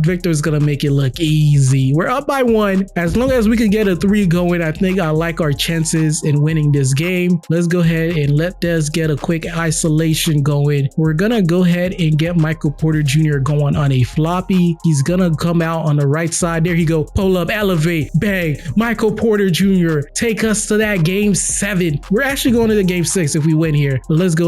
Victor's gonna make it look easy. We're up by 1. As long as we can get a 3 going, I think I like our chances in winning this game. Let's go ahead and let Des get a quick isolation going. We're gonna go ahead and get Michael Porter Jr. going on a floppy. He's gonna come out on the right side. There you go. Pull up, elevate, bang. Michael Porter Jr. take us to that game 7. We're actually going to the game 6 if we win here. Let's go.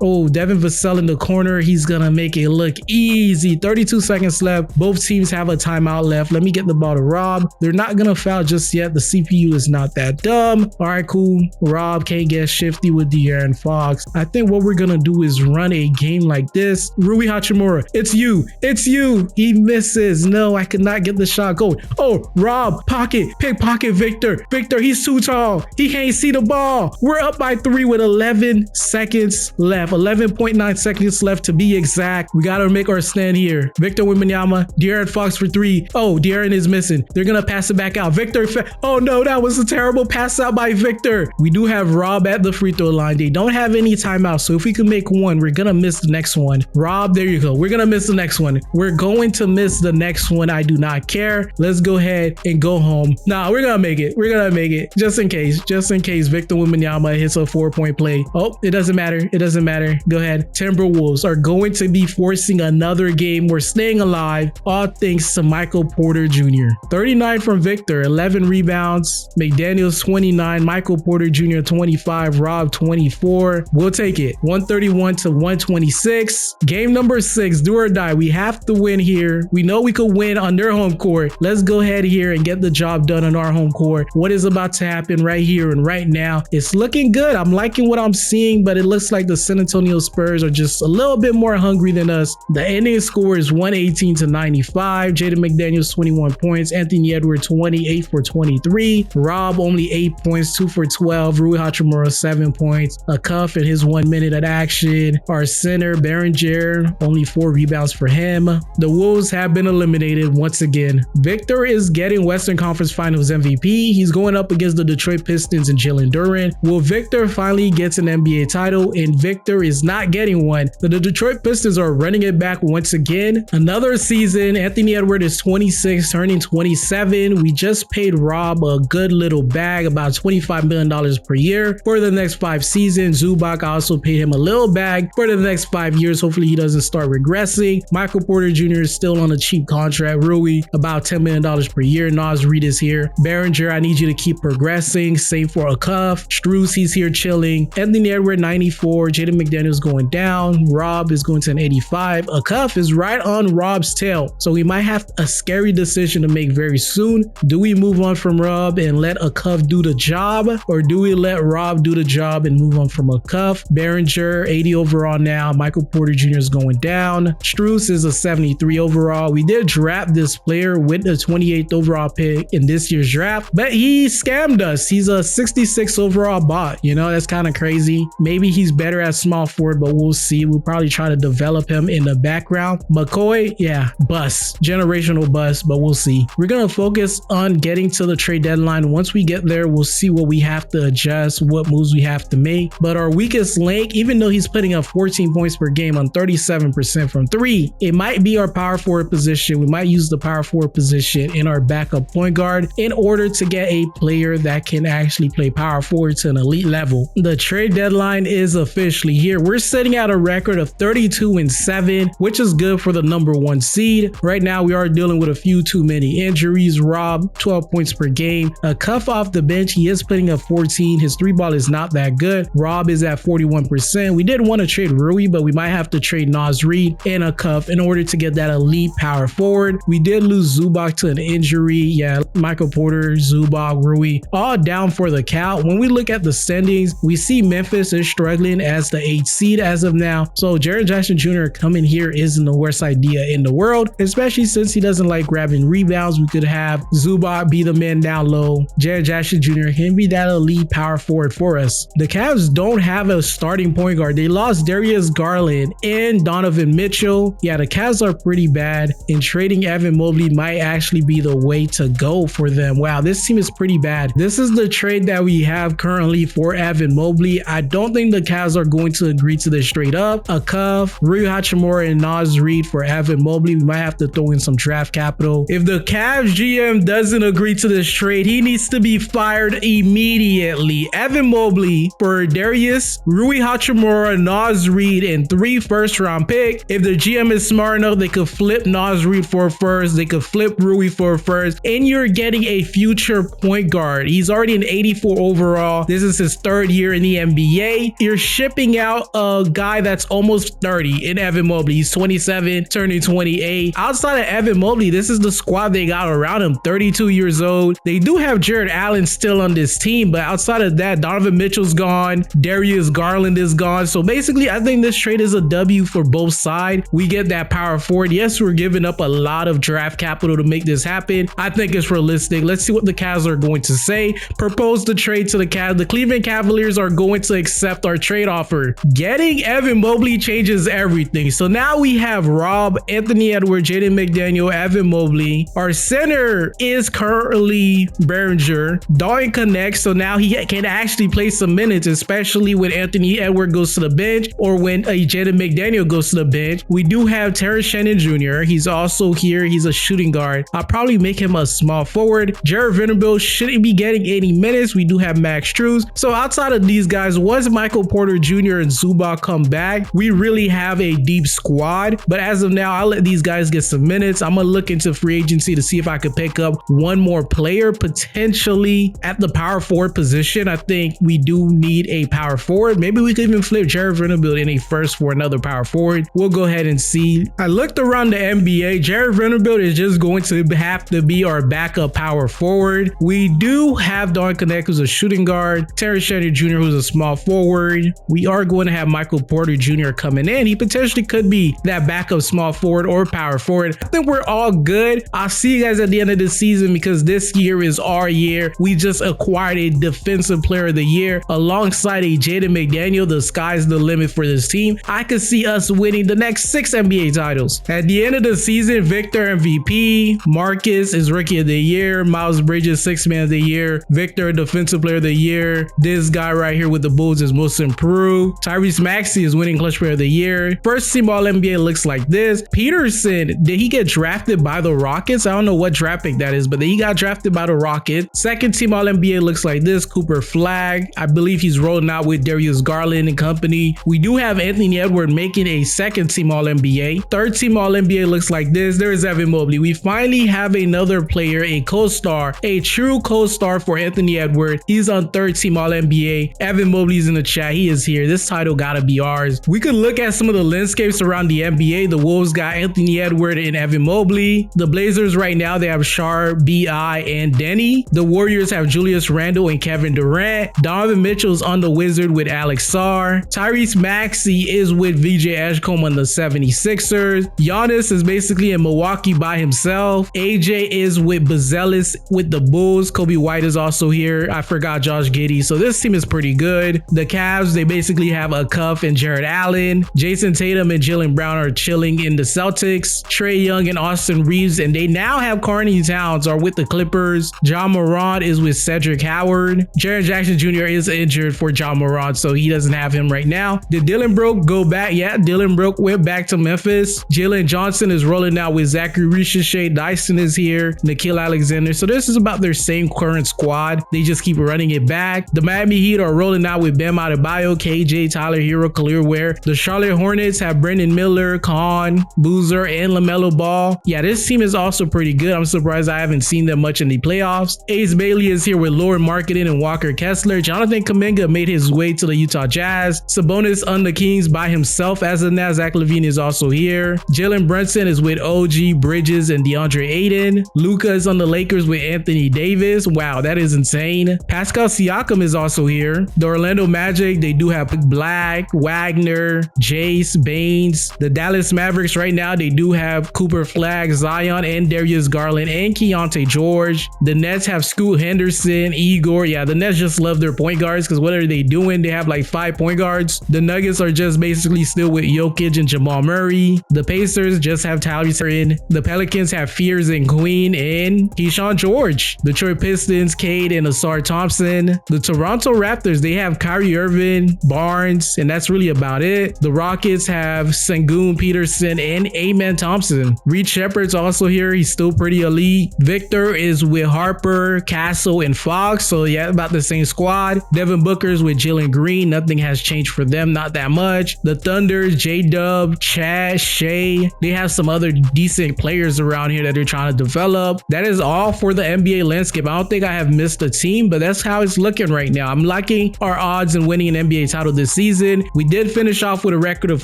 Oh, Devin Vassell in the corner. He's gonna make it look easy. 32 seconds left. Both teams have a timeout left. Let me get the ball to Rob. They're not gonna foul just yet. The CPU is not that dumb. All right, cool. Rob can't get shifty with De'Aaron Fox. I think what we're gonna do is run a game like this. Rui Hachimura, it's you. He misses. No, I could not get the shot going. Oh, Rob, pickpocket Victor. He's too tall. He can't see the ball. We're up by 3 with 11 seconds left. 11.9 seconds left to be exact. We gotta make our stand here. Victor Wembanyama, De'Aaron Fox for 3. Oh, De'Aaron is missing. They're gonna pass it back out. Victor, oh no, that was a terrible pass out by Victor. We do have Rob at the free throw line. They don't have any timeouts, so if we can make one, we're gonna miss the next one. Rob, there you go. We're gonna miss the next one. one. We're going to miss the next one. I do not care. Let's go ahead and go home. Nah, we're gonna make it. We're gonna make it. Just in case Victor Wembanyama hits a 4-point play. Oh, it doesn't matter. It doesn't matter. Go ahead. Timberwolves are going to be forcing another game. We're staying alive. All thanks to Michael Porter Jr. 39 from Victor, 11 rebounds. McDaniels 29, Michael Porter Jr. 25, Rob 24. We'll take it. 131 to 126. Game number 6, do or die. We have to win here. We know we could win on their home court. Let's go ahead here and get the job done on our home court. What is about to happen right here and right now? It's looking good. I'm liking what I'm seeing, but it looks like the San Antonio Spurs are just a little bit more hungry than us. The ending score is 118 to 95. Jaden McDaniels 21 points. Anthony Edwards 28 for 23. Rob only 8 points, 2 for 12. Rui Hachimura 7 points. A cuff in his 1 minute of action. Our center Berenger only 4 rebounds for him. The Wolves have been eliminated once again. Victor is getting Western Conference Finals MVP. He's going up against the Detroit Pistons and Jalen Duren. Will Victor finally get an NBA title? And Victor is not getting one. The Detroit Pistons are running it back once again. Another season. Anthony Edwards is 26, turning 27. We just paid Rob a good little bag, about $25 million per year for the next 5 seasons. Zubac also paid him a little bag for the next 5 years. Hopefully he doesn't start regressing. Michael Porter Jr. is still on a cheap contract. Rui, about $10 million per year. Nas Reed is here. Berenger, I need you to keep progressing. Same for a cuff. Strus, he's here chilling. Anthony Edwards, 94. Jaden McDaniels going down. Rob is going to an 85. A cuff is right on Rob's tail. So we might have a scary decision to make very soon. Do we move on from Rob and let a cuff do the job? Or do we let Rob do the job and move on from a cuff? Berenger, 80 overall now. Michael Porter Jr. is going down. Strus is a 73 overall. We did draft this player with the 28th overall pick in this year's draft, but he scammed us. He's a 66 overall bot. You know, that's kind of crazy. Maybe he's better at small forward, but we'll see. We'll probably try to develop him in the background. McCoy, yeah, bust. Generational bust, but we'll see. We're going to focus on getting to the trade deadline. Once we get there, we'll see what we have to adjust, what moves we have to make. But our weakest link, even though he's putting up 14 points per game on 37% from 3, it might be our power forward position. We might use the power forward position in our backup point guard in order to get a player that can actually play power forward to an elite level. The trade deadline is officially here. We're sitting at a record of 32-7, which is good for the number 1 seed. Right now, we are dealing with a few too many injuries. Rob, 12 points per game. A cuff off the bench. He is putting up 14. His 3-ball is not that good. Rob is at 41%. We did want to trade Rui, but we might have to trade Nas Reed and a cuff in order to get that elite power forward. We did lose Zubac to an injury. Yeah, Michael Porter, Zubac, Rui, all down for the count. When we look at the standings, we see Memphis is struggling as the 8th seed as of now. So Jaren Jackson Jr. coming here isn't the worst idea in the world, especially since he doesn't like grabbing rebounds. We could have Zubac be the man down low. Jaren Jackson Jr. can be that elite power forward for us. The Cavs don't have a starting point guard. They lost Darius Garland and Donovan Mitchell. Yeah, the Cavs are pretty bad, and trading Evan Mobley might actually be the way to go for them. Wow, this team is pretty bad. This is the trade that we have currently for Evan Mobley. I don't think the Cavs are going to agree to this straight up. A cuff, Rui Hachimura and Nas Reed for Evan Mobley. We might have to throw in some draft capital. If the Cavs GM doesn't agree to this trade, he needs to be fired immediately. Evan Mobley for Darius, Rui Hachimura, Nas Reed, and 3 first-round picks. If the GM is smart enough, they could flip Nas Reed for a first. They could flip Rui for a first, and you're getting a future point guard. He's already an 84 overall. This is his 3rd year in the NBA. You're shipping out a guy that's almost 30 in Evan Mobley. He's 27, turning 28. Outside of Evan Mobley, this is the squad they got around him. 32 years old. They do have Jared Allen still on this team, but outside of that, Donovan Mitchell's gone. Darius Garland is gone. So basically, I think this trade is a W for both sides. We get that power forward. Yes, we're giving up a lot of draft capital to make this happen. I think it's realistic. Let's see what the Cavs are going to say. Propose the trade to the Cavs. The Cleveland Cavaliers are going to accept our trade offer. Getting Evan Mobley changes everything. So now we have Rob, Anthony Edwards, Jaden McDaniel, Evan Mobley. Our center is currently Berenger. Dalton connects, so now he can actually play some minutes, especially when Anthony Edwards goes to the bench or when a Jaden McDaniel goes to the bench. We do have Terrence Shannon Jr. He's also here. He's a shooting guard. I'll probably make him a small forward. Jared Vanderbilt shouldn't be getting 80 minutes. We do have Max Strus. So outside of these guys, once Michael Porter Jr. and Zubac come back, we really have a deep squad. But as of now, I'll let these guys get some minutes. I'm gonna look into free agency to see if I could pick up one more player potentially at the power forward position. I think we do need a power forward. Maybe we could even flip Jared Vanderbilt in a first for another power forward. We'll go ahead and see. I looked around the NBA. Jared Vanderbilt is just going to have to be our backup power forward. We do have Don Connect, who's a shooting guard, Terrence Shannon Jr., who's a small forward. We are going to have Michael Porter Jr. coming in. He potentially could be that backup small forward or power forward. I think we're all good. I'll see you guys at the end of the season because this year is our year. We just acquired a defensive player of the year alongside a Jaden McDaniel. The sky's the limit for this team. I could see us winning the next 6 NBA titles. At the end of the season, Victor MVP, Marcus is Rookie of the Year, Miles Bridges 6th Man of the Year, Victor Defensive Player of the Year. This guy right here with the Bulls is Most Improved. Tyrese Maxey is winning Clutch Player of the Year. First team All NBA looks like this. Peterson, did he get drafted by the Rockets? I don't know what draft pick that is, but he got drafted by the Rockets. Second team All NBA looks like this. Cooper Flag, I believe he's rolling out with Darius Garland and company. We do have Anthony Edwards making a second team All NBA. Third team All NBA looks like this. There's Evan Mobley. We finally have another player, a co-star, a true co-star for Anthony Edwards. He's on third team All NBA. Evan Mobley's in the chat. He is here. This title gotta be ours. We could look at some of the landscapes around the NBA. The Wolves got Anthony Edwards and Evan Mobley. The Blazers right now, they have Shar, B.I., and Denny. The Warriors have Julius Randle and Kevin Durant. Donovan Mitchell's on the Wizard with Alex Sarr. Tyrese Maxey is with VJ Edgecombe on the 76ers. Giannis is basically in Milwaukee by himself. AJ is with Bazelis with the Bulls. Kobe White is also here. I forgot Josh Giddey. So this team is pretty good. The Cavs, they basically have a Cuff and Jared Allen. Jason Tatum and Jaylen Brown are chilling in the Celtics. Trae Young and Austin Reeves, and they now have Karl-Anthony Towns are with the Clippers. John Morant is with Cedric Howard. Jaren Jackson Jr. is injured for John Morant, so he doesn't have him right now. Did Dylan Brooke go back? Yeah, Dylan Brooke went back to Memphis. Jalen Johnson is rolling out with Zachary Ricochet. Dyson is here. Nikhil Alexander. So this is about their same current squad. They just keep running it back. The Miami Heat are rolling out with Bam Adebayo, KJ, Tyler Hero, Khalil Ware. The Charlotte Hornets have Brendan Miller, Khan, Boozer, and LaMelo Ball. Yeah, this team is also pretty good. I'm surprised I haven't seen them much in the playoffs. Ace Bailey is here with Lauren Marketing and Walker Kessler. Jonathan Kuminga made his way to the Utah Jazz. Sabonis on the Kings by himself as of now. Zach LaVine is also here. Jalen Brunson is with OG Bridges and DeAndre Ayton. Luka is on the Lakers with Anthony Davis. Wow, that is insane. Pascal Siakam is also here. The Orlando Magic, they do have Black, Wagner, Jace, Baines. The Dallas Mavericks right now, they do have Cooper Flag, Zion, and Darius Garland, and Keontae George. The Nets have Scoot Henderson, Igor. Yeah, the Nets just love their point guards because what are they doing? They have like 5 point guards. The Nuggets are just basically still with Jokic and Jamal Murray. The Pacers just have Tyrese in. The Pelicans have Fears and Queen and Keyshawn George. The Detroit Pistons, Cade and Asar Thompson. The Toronto Raptors, they have Kyrie Irving, Barnes, and that's really about it. The Rockets have Sengun Peterson and Amen Thompson. Reed Shepard's also here. He's still pretty elite. Victor is with Harper, Castle, and Fox. So yeah, about the same squad. Devin Booker's with Jalen Green. Nothing has changed for them, not that much. The Thunders, J-Dub, Chad, Shea. They have some other decent players around here that they're trying to develop. That is all for the NBA landscape. I don't think I have missed a team, but that's how it's looking right now. I'm liking our odds in winning an NBA title this season. We did finish off with a record of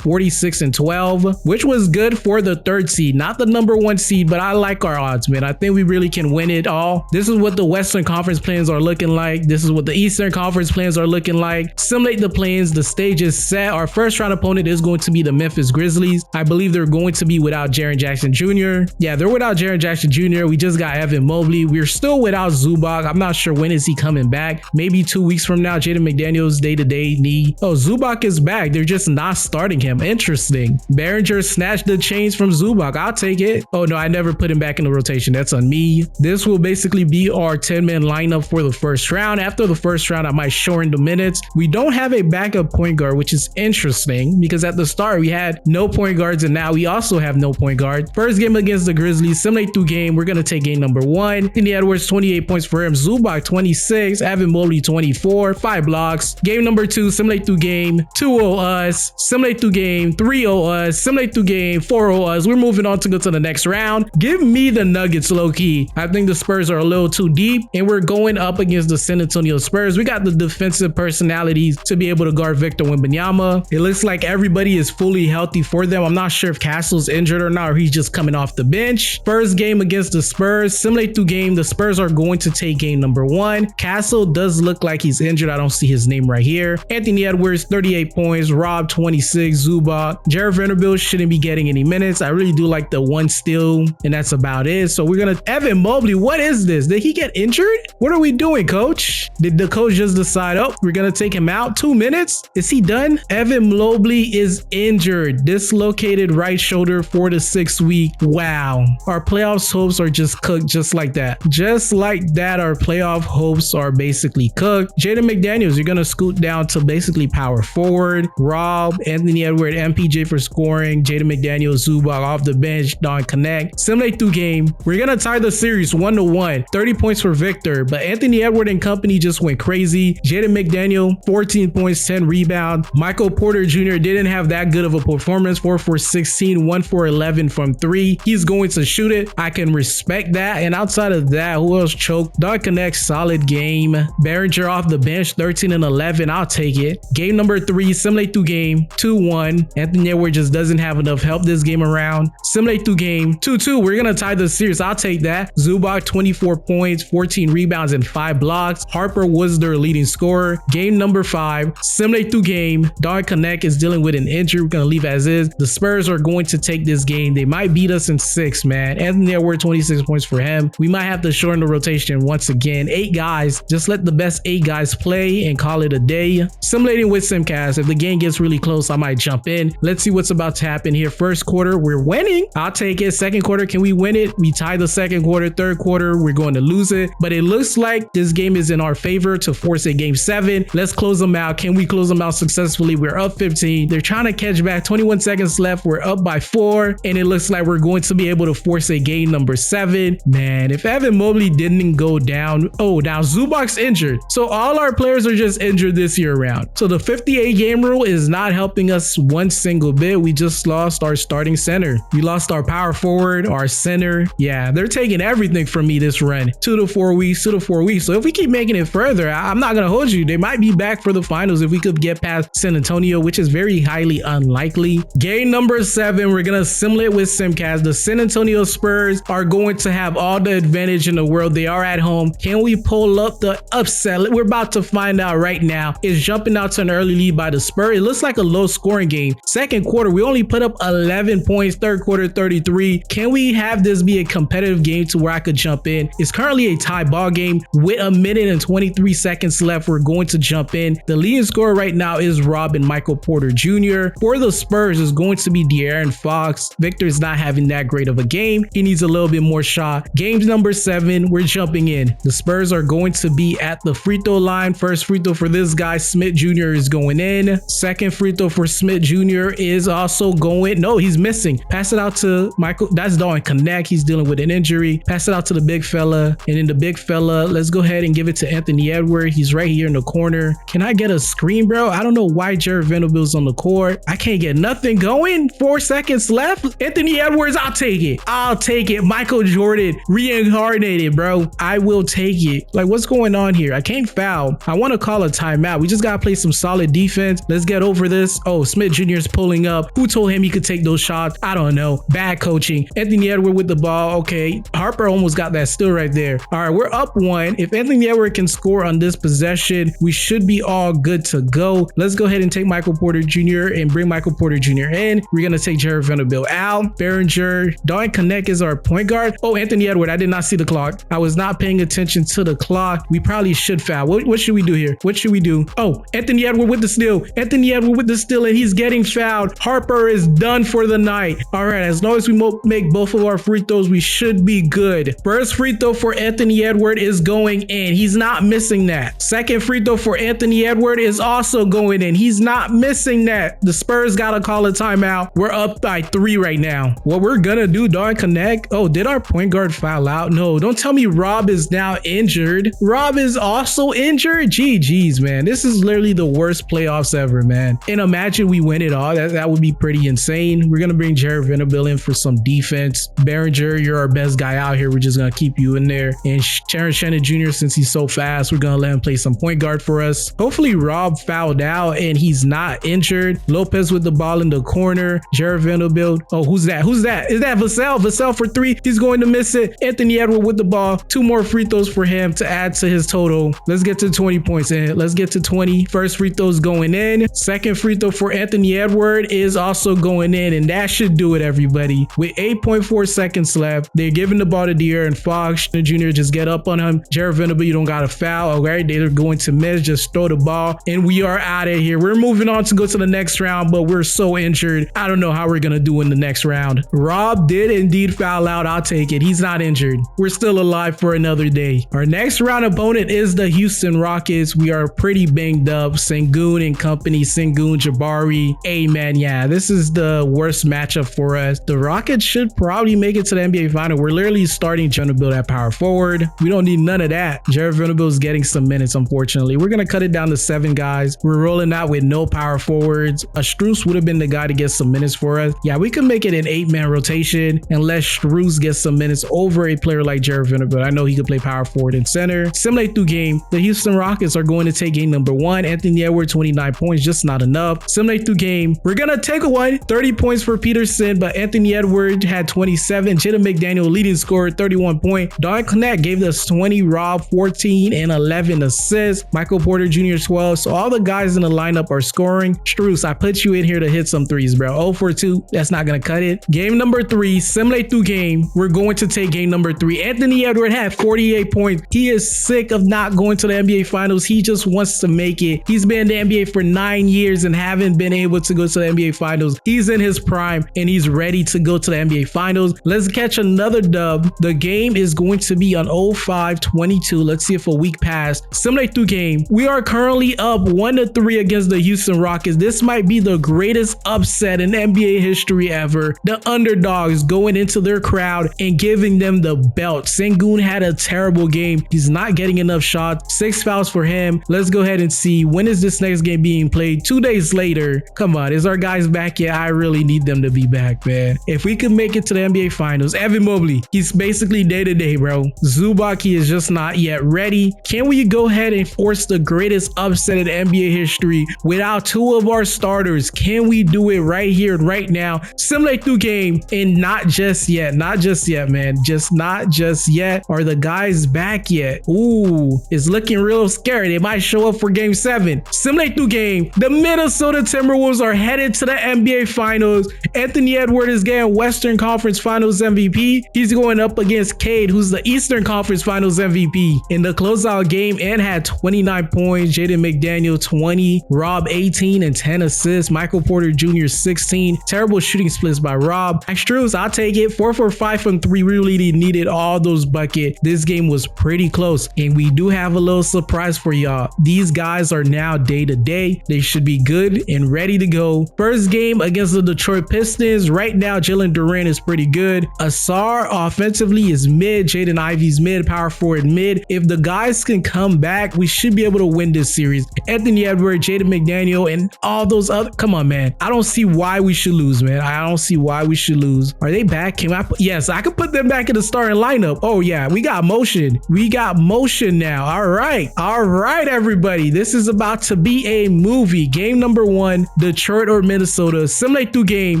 46-12, which was good for the 3rd seed, not the number 1 seed, but I like our odds, man. I think we really can win it all. This is what the Western Conference plans are looking like. This is what the Eastern Conference plans are looking like. Simulate the plans. The stage is set. Our first round opponent is going to be the Memphis Grizzlies. I believe they're going to be without Jaren Jackson Jr. Yeah, they're without Jaren Jackson Jr. We just got Evan Mobley. We're still without Zubac. I'm not sure when is he coming back. Maybe 2 weeks from now. Jaden McDaniels day-to-day knee. Oh, Zubac is back. They're just not starting him. Interesting. Behringer snatched the chains from Zubac. I'll take it. Oh no, I never put him back in the rotation. That's on me. This will basically be our 10-man lineup for the first round. After the first round, I might shorten the minutes. We don't have a backup point guard, which is interesting because at the start we had no point guards and now we also have no point guard. First game against the Grizzlies, simulate through game. We're going to take game number 1. Anthony Edwards, 28 points for him. Zubac, 26. Evan Mobley, 24. 5 blocks. Game number 2, simulate through game. 2-0 us. Simulate through game. 3-0 us. Simulate through game. 4-0 us. We're moving on to go to the next round. Give me the Nuggets low-key. I think the Spurs are a little too deep, and we're going up against the San Antonio Spurs. We got the defensive personalities to be able to guard Victor Wembanyama. It looks like everybody is fully healthy for them. I'm not sure if Castle's injured or not, or he's just coming off the bench. First game against the Spurs, simulate through game. The Spurs are going to take game number 1. Castle does look like he's injured. I don't see his name right here. Anthony Edwards, 38 points. Rob, 26. Zubac. Jared Vanderbilt shouldn't be getting any minutes. I really do like the 1 steal, and that's about it. So we're gonna Evan Mobley. What is this? Did he get injured? What are we doing, coach? Did the coach just decide, oh, we're gonna take him out? 2 minutes? Is he done? Evan Mobley is injured. Dislocated right shoulder 4 to 6 week. Wow. Our playoffs hopes are just cooked just like that. Just like that, our playoff hopes are basically cooked. Jaden McDaniels, you're gonna scoot down to basically power forward. Rob, Anthony Edward, MPJ for scoring. Jaden McDaniels, Zubac off the bench. Don Connect. Simulate through game. We're gonna tie the series 1-1. 30 points for Victor, but Anthony Edward and company just went crazy. Jaden McDaniel, 14 points, 10 rebounds. Michael Porter Jr. didn't have that good of a performance. 4 for 16, 1 for 11 from 3. He's going to shoot it. I can respect that. And outside of that, who else choked? Don Connect, solid game. Behringer off the bench, 13 and 11. I'll take it. Game number 3, simulate through game. 2-1. Anthony Edward just doesn't have enough help this game around. Simulate through game. 2-2. We're going to tie the series. I'll take that. Zubac, 24 points, 14 rebounds, and 5 blocks. Harper was their leading scorer. Game number 5, simulate through game. Don Connect is dealing with an injury. We're going to leave as is. The Spurs are going to take this game. They might beat us in 6, man. Anthony Edwards, 26 points for him. We might have to shorten the rotation once again. 8 guys. Just let the best 8 guys play and call it a day. Simulating with Simcast. If the game gets really close, I might jump in. Let's see what's about to happen here. First quarter, we're winning. I'll take it. Second quarter, can we win it? We tie the second quarter. Third quarter, we're going to lose it. But it looks like this game is in our favor to force a game 7. Let's close them out. Can we close them out successfully? We're up 15. They're trying to catch back. 21 seconds left. We're up by 4. And it looks like we're going to be able to force a game number 7. Man, if Evan Mobley didn't go down. Oh, now Zubac's injured. So all our players are just injured this year around. So the 58 game rule is not helping us one single bit. We just lost our starting center. We lost our power forward, our center. Yeah, they're taking everything from me this run. 2 to 4 weeks, 2 to 4 weeks. So if we keep making it further, I'm not going to hold you. They might be back for the finals if we could get past San Antonio, which is very highly unlikely. Game number 7, we're going to simulate with Simcast. The San Antonio Spurs are going to have all the advantage in the world. They are at home. Can we pull up the upset? We're about to find out right now. It's jumping out to an early lead by the Spurs. It looks like a low scoring game. Second quarter, we only put up 11 points. Third quarter, 33. Can we have this be a competitive game to where I could jump in? It's currently a tie ball game with 1 minute and 23 seconds left. We're going to jump in. The leading scorer right now is Rob and Michael Porter Jr. For the Spurs, is going to be De'Aaron Fox. Victor is not having that great of a game. He needs a little bit more shot. Game number 7, we're jumping in. The Spurs are going to be at the free throw line. First free throw for this guy, Smith Jr. is going in. Second free throw for Smith Jr. is also going. No, he's missing. Pass it out to Michael. That's Don Connect. He's dealing with an injury. Pass it out to the big fella. And then the big fella, let's go ahead and give it to Anthony Edward. He's right here in the corner. Can I get a screen, bro? I don't know why Jared Vanderbilt's on the court. I can't get nothing going. 4 seconds left. Anthony Edwards, I'll take it. I'll take it. Michael Jordan reincarnated, bro. I will take it. Like, what's going on here? I can't foul. I want to call a timeout. We just got to play some solid defense. Let's get over this. Oh, Smith Jr. is pulling up. Who told him he could take those shots? I don't know. Bad coaching. Anthony Edward with the ball. Okay. Harper almost got that steal right there. All right, we're up 1. If Anthony Edward can score on this possession, we should be all good to go. Let's go ahead and take Michael Porter Jr. and bring Michael Porter Jr. in. We're going to take Jared Vanderbilt out. Behringer. Don Connect is our point guard. Oh, Anthony Edward. I did not see the clock. I was not paying attention to the clock. We probably should foul. What should we do here? What should we do? Oh, Anthony Edward with the steal. Anthony Edward with the steal, and he's getting fouled. Harper is done for the night. All right, as long as we make both of our free throws, we should be good. First free throw for Anthony Edward is going in. He's not missing that. Second free throw for Anthony Edward is also going in. He's not missing that. The Spurs got to call a timeout. We're up by 3 right now. What we're gonna do, dog, connect. Oh, did our point guard foul out? No, don't tell me Rob is now injured. Rob is also injured? GG's, man. This is literally the worst playoffs ever, man. And imagine we win it all. That would be pretty insane. We're gonna bring Jared Vanderbilt in for some defense. Behringer, you're our best guy out here. We're just gonna keep you in there. And Terrence Shannon Jr., since he's so fast, we're gonna let him play some point guard for us. Hopefully Rob fouled out and he's not injured. Lopez with the ball in the corner. Jared Vanderbilt. Oh, who's that? Who's that? Is that Vassell? Vassell for 3. He's going to miss it. Anthony Edwards with the ball. 2 more free throws for him to add to his total. Let's get to 20 points in. Let's get to 20. First free throws going in. Second free throw for Anthony Edwards is also going in, and that should do it, everybody. With 8.4 seconds left, they're giving the ball to De'Aaron Fox. The junior just get up on him. Jared Vanderbilt, you don't got to foul. Okay, they're going to miss. Just throw the ball, and we are out of here. We're moving on to go to the next round, but we're so injured. I don't know how we're gonna do in the next round. Rob did indeed foul out. I'll take it. He's not injured. We're still alive for another day. Our next round opponent is the Houston Rockets. We are pretty banged up. Sengun and company. Sengun, Jabari. Hey, man, yeah, this is the worst matchup for us. The Rockets should probably make it to the NBA Final. We're literally starting Vanderbilt at power forward. We don't need none of that. Jared Vanderbilt is getting some minutes, unfortunately. We're gonna cut it down to 7 guys. We're rolling out with no power forwards. A Strus would have been the guy to get some minutes for us. Yeah, we could make it an 8-man rotation and let Strus get some minutes over a player like Jared Vanderbilt. I know he could play power forward and center. Simulate through game. The Houston Rockets are going to take game number 1. Anthony Edwards, 29 points, just not enough. Simulate through game. We're gonna take one. 30 points for Peterson, but Anthony Edwards had 27. Jaden McDaniel, leading scorer, 31 points. Don Connect gave us 20. Rob, 14 and 11 assists. Michael Porter Jr., 12. So all the guys in the lineup are scoring. Strus, I put you in here to hit some threes, bro. 0 for 2. That's not gonna cut it. Game number 3. Simulate through game. We're going to take game number 3. Anthony Edwards had 48 points. He is sick of not going to the NBA Finals. He just wants to make it. He's been in the NBA for 9 years and haven't been able to go to the NBA Finals. He's in his prime and he's ready to go to the NBA Finals. Let's catch another dub. The game is going to be on 05-22. Let's see if a week passed. Simulate through game. We are currently up 1-3 against the Houston Rockets. This might be the greatest upset in NBA history ever. The underdogs going into their crowd and giving them the belt. Sengun had a terrible game. He's not getting enough shots. 6 fouls for him. Let's go ahead and see, when is this next game being played? 2 days later. Come on, is our guys back yet? I really need them to be back, man. If we could make it to the NBA Finals. Evan Mobley, he's basically day to day, bro. Zubac, he is just not yet ready. Can we go ahead and force the greatest upset in NBA history without 2 of our starters? Can we do it right here, right now? Simulate through game, and not just yet. Not just yet, man. Just not just yet. Are the guys back yet? Ooh, it's looking real scary. They might show up for game 7. Simulate through game. The Minnesota Timberwolves are headed to the NBA Finals. Anthony Edwards is getting Western Conference Finals MVP. He's going up against Cade, who's the Eastern Conference Finals MVP. In the closeout game, and had 29 points. Jaden McDaniel, 20. Rob, 18 and 10 assists. Michael Porter Jr., 16. Terrible shooting splits by Rob. Strus, I'll take it. 4 for 5 from 3. We really needed all those buckets. This game was pretty close, and we do have a little surprise for y'all. These guys are now day to day. They should be good and ready to go. First game against the Detroit Pistons. Right now, Jalen Duran is pretty good. Asar offensively is mid. Jaden Ivey's mid. Power forward mid. If the guys can come back, we should be able to win this series. Anthony Edwards, Jaden McDaniel, and all those other. Come on, man. I don't see why we should lose, man. I don't see why we should lose. Are they back? Can I put, yes, I could put them back in the starting lineup. Oh yeah, we got motion. We got motion now. All right, everybody. This is about to be a movie. Game number 1, Detroit or Minnesota. Simulate through game.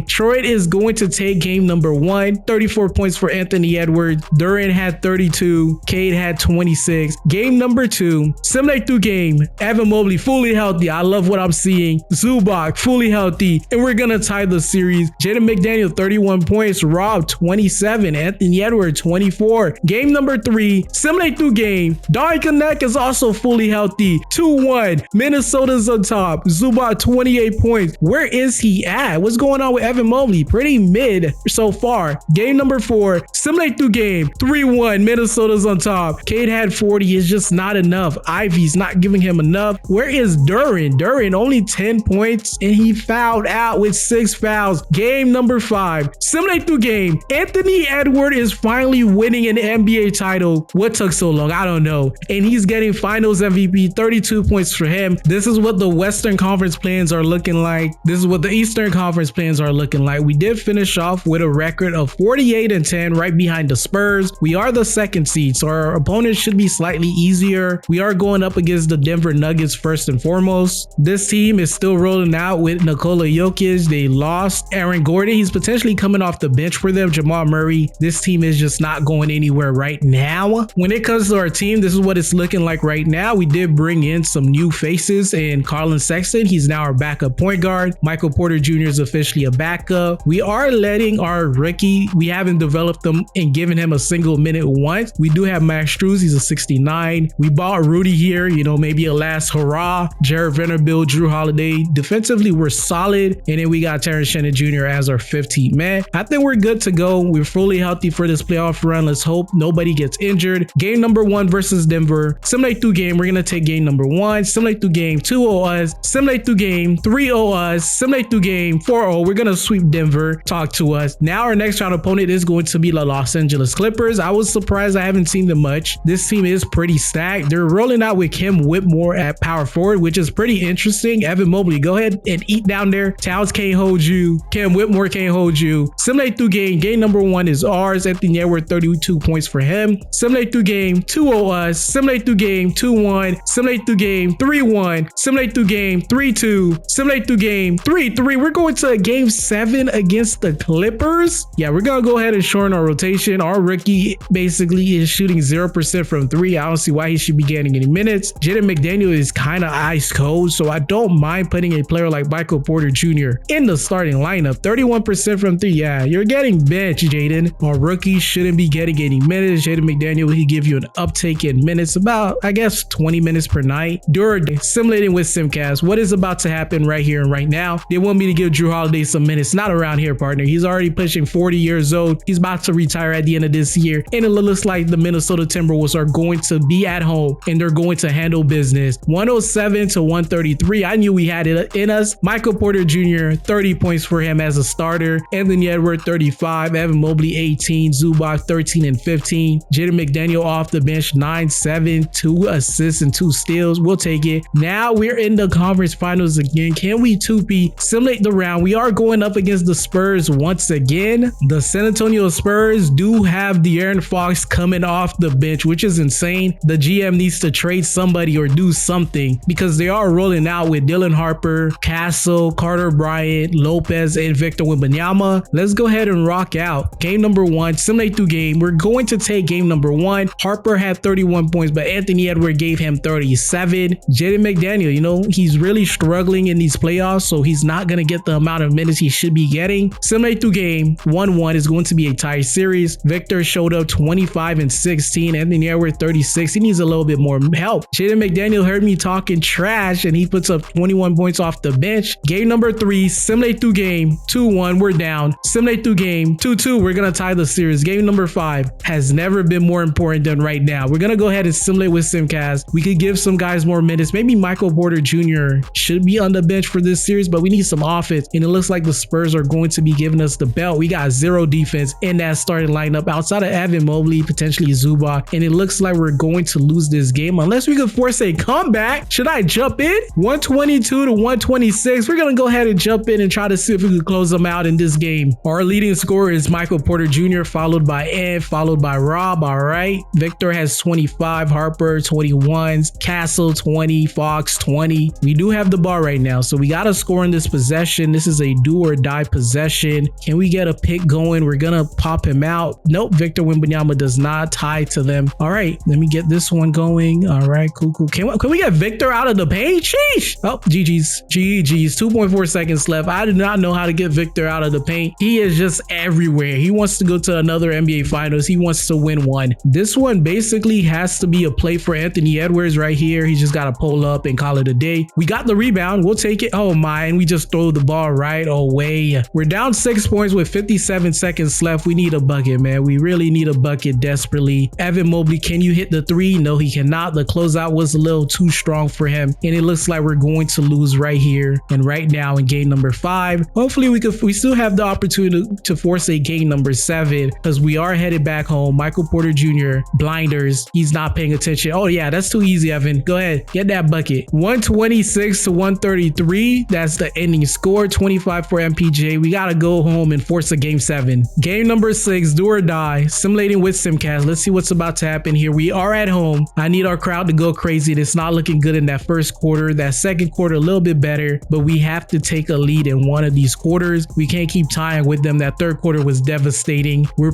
Detroit is going to take game number 1. 34 points for Anthony Edwards. Duran had 32. Cade had 26. Game number 2. Simulate through game. Evan Mobley fully healthy. I love what I'm seeing. Zubac fully healthy, and we're gonna tie the series. Jaden McDaniel, 31 points. Rob, 27. Anthony Edwards, 24. Game number 3. Simulate through game. Don Connect is also fully healthy. 2-1. Minnesota's on top. Zubac, 28 points. Where is he at? What's going on with Evan Mobley? Pretty mid so far. Game number 4. Simulate through game. 3-1. Minnesota's on top. Cade had 40. It's just not enough. Ivey's not giving him enough. Where is Duran? Duran only 10 points, and he fouled out with 6 6 fouls. Game number 5. Simulate through game. Anthony Edwards is finally winning an NBA title. What took so long? I don't know. And he's getting finals MVP, 32 points for him. This is what the Western Conference plans are looking like. This is what the Eastern Conference plans are looking like. We did finish off with a record of 48-10 right behind the Spurs. We are the 2nd seed, so our opponent should be slightly easier. We are going up against the Denver Nuggets first and foremost. This team is still rolling out with Nikola Jokic. They lost Aaron Gordon. He's potentially coming off the bench for them. Jamal Murray. This team is just not going anywhere right now. When it comes to our team, this is what it's looking like right now. We did bring in some new faces, and Colin Sexton, he's now our backup point guard. Michael Porter Jr. is officially a backup. We are letting our rookie, we haven't developed him and given him a single minute once. We do have Max Strus, he's a 69. We bought Rudy here, you know, maybe a last hurrah. Jared Vanderbilt, Drew Holiday. Defensively, we're solid. And then we got Terrence Shannon Jr. as our 15th man. I think we're good to go. We're fully healthy for this playoff run. Let's hope nobody gets injured. Game number 1 versus Denver. Simulate through game. We're going to take game number 1. Simulate through game 2-0 us. Simulate through game 3-0 us. Simulate through game 4-0. We're going to sweep Denver. Talk to us. Now our next round opponent is going to be the Los Angeles Clippers. I was surprised I haven't seen them much. This team is pretty stacked. They're rolling out with Kim Whitmore at power forward, which is pretty interesting. Evan Mobley, go ahead and eat down there. Towns can't hold you. Kim Whitmore can't hold you. Simulate through game. Game number 1 is ours. Anthony Edwards, 32 points for him. Simulate through game 2-0 us. Simulate through game 2-1. Simulate through game 3-1. Simulate through game 3-2. Simulate through game 3-3. We're going to game 7 against the Clippers. Yeah, we're going to go ahead and shorten our rotation. Our rookie basically is shooting 0% from 3. I don't see why he should be getting any minutes. Jaden McDaniel is kind of ice cold, so I don't mind putting a player like Michael Porter Jr. in the starting lineup. 31% from 3. Yeah, you're getting benched, Jaden. Our rookie shouldn't be getting any minutes. Jaden McDaniel, he give you an uptake in minutes, about, I guess, 20 minutes per night. During simulating with Simcast, what is about to happen right here and right now? They want me to give Drew Holiday some minutes. Not around here, partner. He's already pushing 40 years old. He's about to retire at the end of this year, and it looks like the Minnesota Timberwolves are going to be at home and they're going to handle business. 107-133. I knew we had it in us. Michael Porter Jr., 30 points for him as a starter. Anthony Edwards, 35. Evan Mobley, 18. Zubac, 13 and 15. Jaden McDaniel off the bench, 9-7, 2 assists and 2 steals. We'll take it. Now we're in the conference finals again. Can we 2P simulate the round? We are going up against the Spurs once again. The San Antonio Spurs do have De'Aaron Fox coming off the bench, which is insane. The GM needs to trade somebody or do something because they are rolling out with Dylan Harper, Castle, Carter Bryant, Lopez, and Victor Wembanyama. Let's go ahead and rock out. Game number 1, simulate through game. We're going to take game number 1. Harper had 31 points, but Anthony Edwards gave him 37. Jaden McDaniel, you know, he's really struggling in these playoffs, so he's not going to get the amount of minutes he should be getting. Simulate through game 1-1 is going to be a tie series. Victor showed up 25 and 16. Anthony Edwards 36. He needs a little bit more help. Jaden McDaniel heard me talking trash and he puts up 21 points off the bench. Game number 3, simulate through game 2-1. We're down. Simulate through game 2-2. We're going to tie the series. Game number 5 has never been more important than right now. We're going to go ahead and simulate with Simcast. We could give some guys more minutes. Maybe Michael Porter Jr. should be on the bench for this series, but we need some offense. And it looks like the Spurs are going to be giving us the belt. We got 0 defense in that starting lineup outside of Evan Mobley, potentially Zubac. And it looks like we're going to lose this game unless we could force a comeback. Should I jump in? 122-126. We're going to go ahead and jump in and try to see if we can close them out in this game. Our leading scorer is Michael Porter Jr., followed by Ed, followed by Rob. All right. Victor has 25, Harper 21, Castle 20, Fox 20. We do have the ball right now, so we got to score in this possession. This is a do or die possession. Can we get a pick going? We're going to pop him out. Nope. Victor Wembanyama does not tie to them. All right. Let me get this one going. All right. Cool. Can we get Victor out of the paint? Sheesh. Oh, GG's. 2.4 seconds left. I did not know how to get Victor out of the paint. He is just everywhere. He wants to go to another NBA Finals. He wants to win one. This one basically has to be a play for Anthony Edwards right here. He's just got to pull up and call it a day. We got the rebound. We'll take it. Oh my, and we just throw the ball right away. We're down 6 points with 57 seconds left. We need a bucket, man. We really need a bucket desperately. Evan Mobley, can you hit the 3? No, he cannot. The closeout was a little too strong for him. And it looks like we're going to lose right here and right now in game number 5. 5. Hopefully we still have the opportunity to force a game number 7 because we are headed back home. Michael Porter Jr. blinders. He's not paying attention. Oh yeah, that's too easy, Evan. Go ahead, get that bucket. 126 to 133. That's the ending score. 25 for MPJ. We gotta go home and force a game 7. Game number 6, do or die. Simulating with Simcast. Let's see what's about to happen here. We are at home. I need our crowd to go crazy. It's not looking good in that first quarter. That second quarter a little bit better, but we have to take a lead in one of these quarters. We can't keep tying with them. That third quarter was devastating. We're